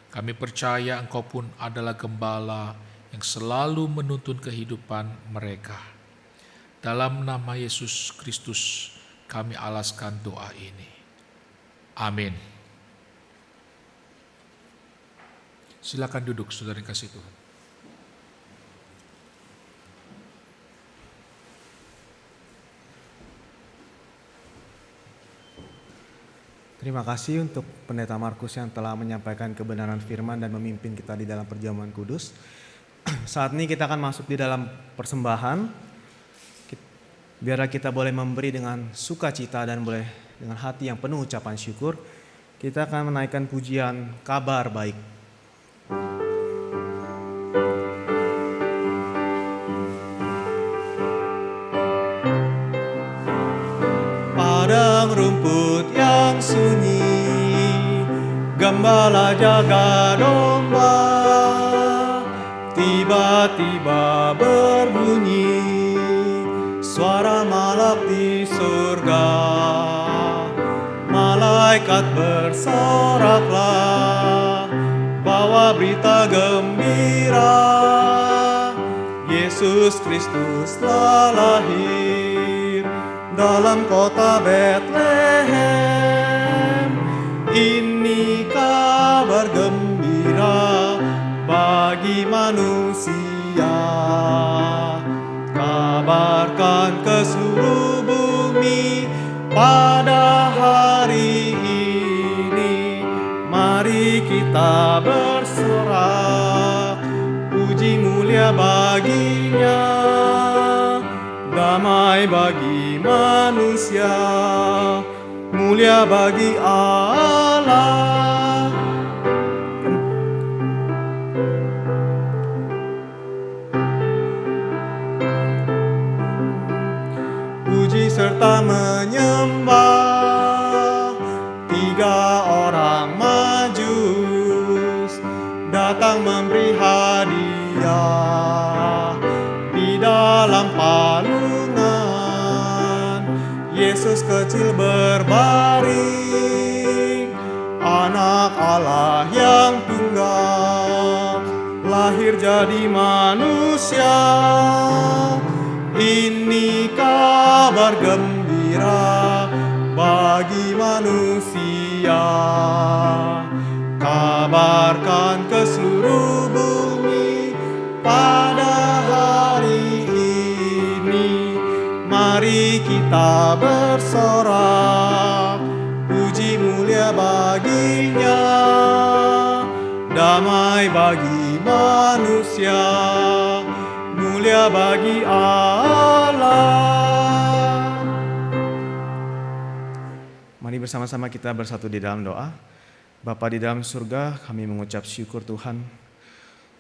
Kami percaya Engkau pun adalah Gembala yang selalu menuntun kehidupan mereka. Dalam nama Yesus Kristus kami alaskan doa ini. Amin. Silakan duduk, saudara yang kasih Tuhan. Terima kasih untuk Pendeta Markus yang telah menyampaikan kebenaran firman dan memimpin kita di dalam perjamuan kudus. Saat ini kita akan masuk di dalam persembahan. Biarlah kita boleh memberi dengan sukacita dan boleh dengan hati yang penuh ucapan syukur. Kita akan menaikkan pujian Kabar Baik. Padang rumput yang sunyi, Gembala jaga domba, tiba-tiba berbunyi suara malak di surga. Malaikat bersoraklah, bawa berita gembira, Yesus Kristus telah lahir dalam kota Betlehem. Ini kabar gembira bagi manusia. Kabarkan ke seluruh bumi pada hari ini. Mari kita bersorak, puji mulia baginya. Damai bagi manusia, mulia bagi Allah. Puji serta menyembah, tiga orang majus datang memberi hadiah di dalam palungan. Yesus kecil berbaring, anak Allah yang tunggal, lahir jadi manusia. Ini kabar gembira bagi manusia. Kabarkan ke seluruh bumi pada hari ini. Mari kita bersorak, puji mulia baginya. Damai bagi manusia, mulia bagi Allah. Mari bersama-sama kita bersatu di dalam doa. Bapa di dalam surga, kami mengucap syukur Tuhan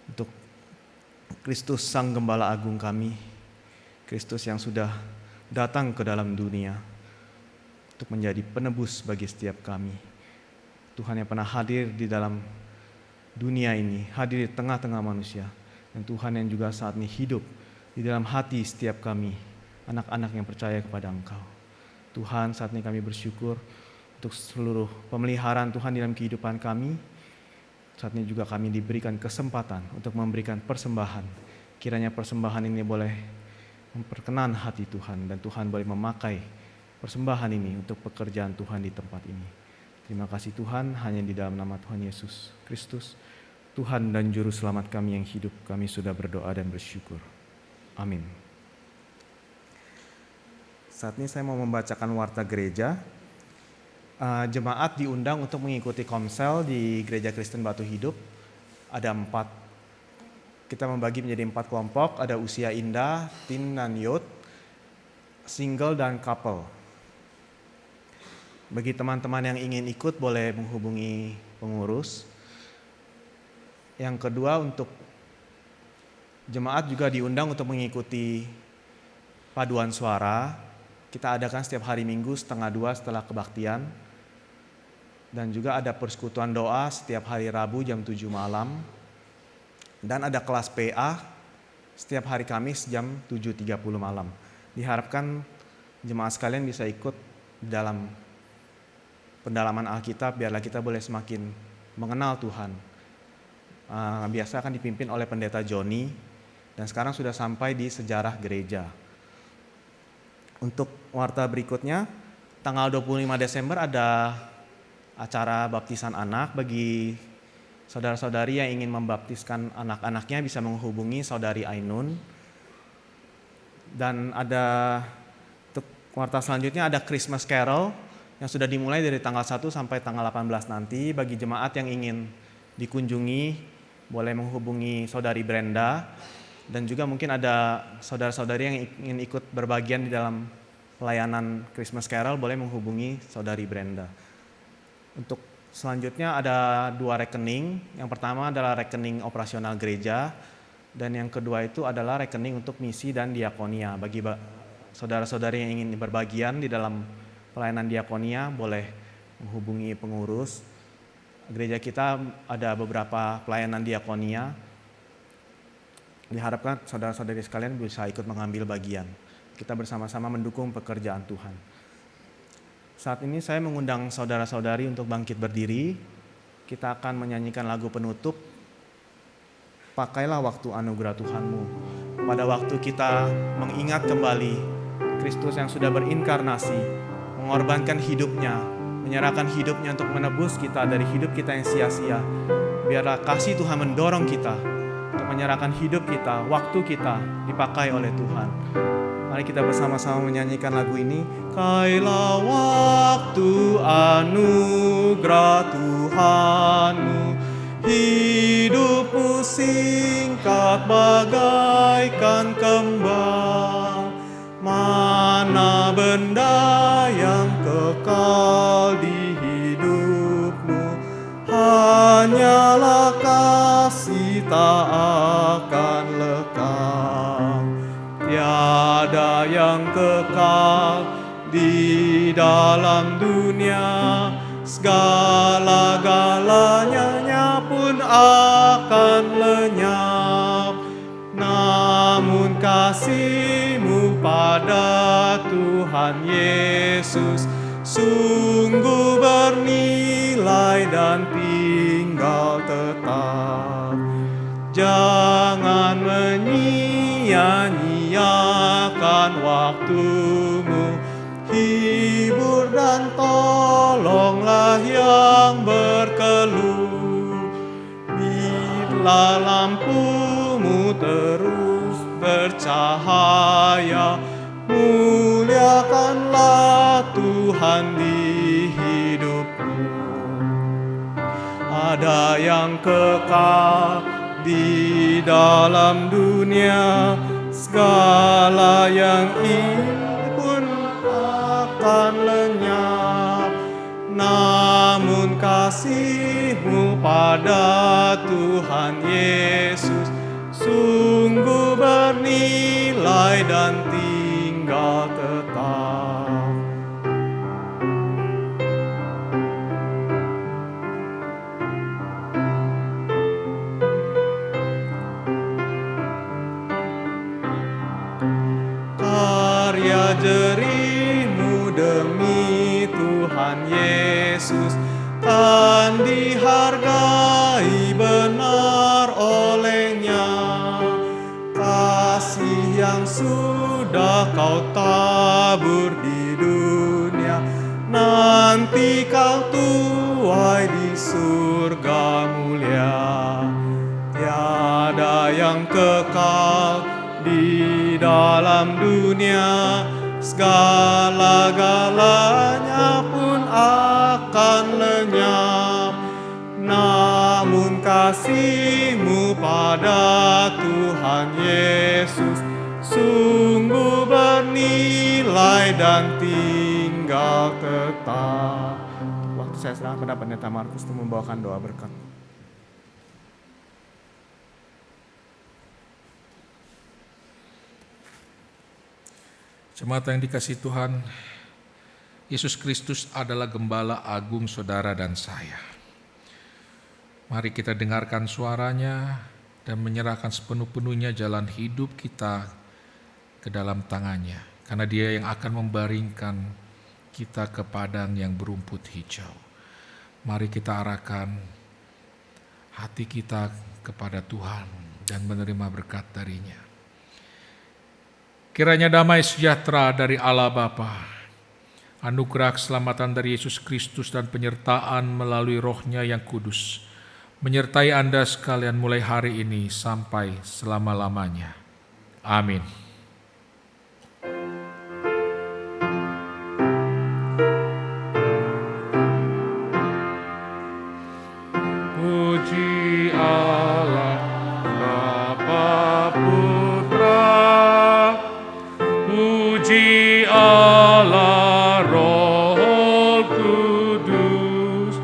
untuk Kristus Sang Gembala Agung kami. Kristus yang sudah datang ke dalam dunia untuk menjadi penebus bagi setiap kami. Tuhan yang pernah hadir di dalam dunia ini, hadir di tengah-tengah manusia. Dan Tuhan yang juga saat ini hidup di dalam hati setiap kami, anak-anak yang percaya kepada Engkau. Tuhan, saat ini kami bersyukur untuk seluruh pemeliharaan Tuhan dalam kehidupan kami. Saat ini juga kami diberikan kesempatan untuk memberikan persembahan. Kiranya persembahan ini boleh memperkenan hati Tuhan, dan Tuhan boleh memakai persembahan ini untuk pekerjaan Tuhan di tempat ini. Terima kasih Tuhan, hanya di dalam nama Tuhan Yesus Kristus, Tuhan dan Juru Selamat kami yang hidup, kami sudah berdoa dan bersyukur. Amin. Saat ini saya mau membacakan warta gereja. Jemaat diundang untuk mengikuti komsel di Gereja Kristen Batu Hidup. Ada 4. Kita membagi menjadi 4 kelompok. Ada usia indah, teen dan youth, single dan couple. Bagi teman-teman yang ingin ikut boleh menghubungi pengurus. Yang kedua, untuk jemaat juga diundang untuk mengikuti paduan suara. Kita adakan setiap hari Minggu 1:30 setelah kebaktian. Dan juga ada persekutuan doa setiap hari Rabu jam 7 malam. Dan ada kelas PA setiap hari Kamis jam 7:30 malam. Diharapkan jemaat sekalian bisa ikut dalam pendalaman Alkitab, biarlah kita boleh semakin mengenal Tuhan. Biasa akan dipimpin oleh pendeta Joni, dan sekarang sudah sampai di sejarah gereja. Untuk warta berikutnya, tanggal 25 Desember ada acara baptisan anak. Bagi saudara-saudari yang ingin membaptiskan anak-anaknya bisa menghubungi saudari Ainun. Dan ada untuk warta selanjutnya ada Christmas Carol yang sudah dimulai dari tanggal 1 sampai tanggal 18 nanti. Bagi jemaat yang ingin dikunjungi boleh menghubungi saudari Brenda. Dan juga mungkin ada saudara-saudari yang ingin ikut berbagian di dalam pelayanan Christmas Carol boleh menghubungi saudari Brenda. Untuk selanjutnya ada 2 rekening. Yang pertama adalah rekening operasional gereja, dan yang kedua itu adalah rekening untuk misi dan diakonia. Bagi saudara-saudari yang ingin berbagian di dalam pelayanan diakonia boleh menghubungi pengurus. Gereja kita ada beberapa pelayanan diakonia. Diharapkan saudara-saudari sekalian bisa ikut mengambil bagian. Kita bersama-sama mendukung pekerjaan Tuhan. Saat ini saya mengundang saudara-saudari untuk bangkit berdiri. Kita akan menyanyikan lagu penutup, Pakailah Waktu Anugerah Tuhanmu. Pada waktu kita mengingat kembali Kristus yang sudah berinkarnasi, mengorbankan hidupnya, menyerahkan hidupnya untuk menebus kita dari hidup kita yang sia-sia. Biarlah kasih Tuhan mendorong kita untuk menyerahkan hidup kita, waktu kita dipakai oleh Tuhan. Mari kita bersama-sama menyanyikan lagu ini. Pakailah waktu anugerah Tuhanmu, hidupmu singkat bagaikan kembang. Mana benda yang kekal di hidupmu, hanyalah kasih tak akan lekang. Tiada yang kekal di dalam dunia, segala-galanya pun akan lenyap. Namun kasih-Mu pada Tuhan Yesus sungguh bernilai dan tinggal tetap. Jangan menyia-nyiakan waktumu, hibur dan tolonglah yang berkeluh. Bila lampumu terus bercahaya, muliakanlah Tuhan di hidupmu. Ada yang kekal di dalam dunia, segala yang ini pun akan lenyap. Namun kasih-Mu pada Tuhan Yesus sungguh bernilai dan tinggal tetap. Karya jerih-Mu demi kan dihargai benar olehnya. Kasih yang sudah kau tabur di dunia, nanti kau tuai di surga mulia. Tiada yang kekal di dalam dunia, segala-galanya pun akan lenyap. Namun kasih-Mu pada Tuhan Yesus sungguh bernilai dan tinggal tetap. Waktu saya serahkan kepada Pendeta Markus untuk membawakan doa berkat. Jemaat yang dikasihi Tuhan, Yesus Kristus adalah gembala agung saudara dan saya. Mari kita dengarkan suaranya dan menyerahkan sepenuh-penuhnya jalan hidup kita ke dalam tangannya, karena Dia yang akan membaringkan kita ke padang yang berumput hijau. Mari kita arahkan hati kita kepada Tuhan dan menerima berkat darinya. Kiranya damai sejahtera dari Allah Bapa, anugerah keselamatan dari Yesus Kristus dan penyertaan melalui Roh-Nya yang kudus menyertai Anda sekalian mulai hari ini sampai selama-lamanya. Amin. Puji Allah Bapa Putra, puji Allah Roh Kudus,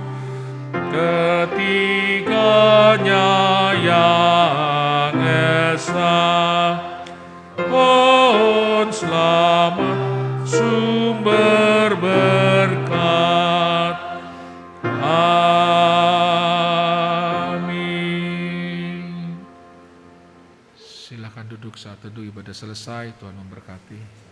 ketiganya yang esa, pohon selamat, sumber berkat. Amin. Silakan duduk saat teduh ibadah selesai. Tuhan memberkati.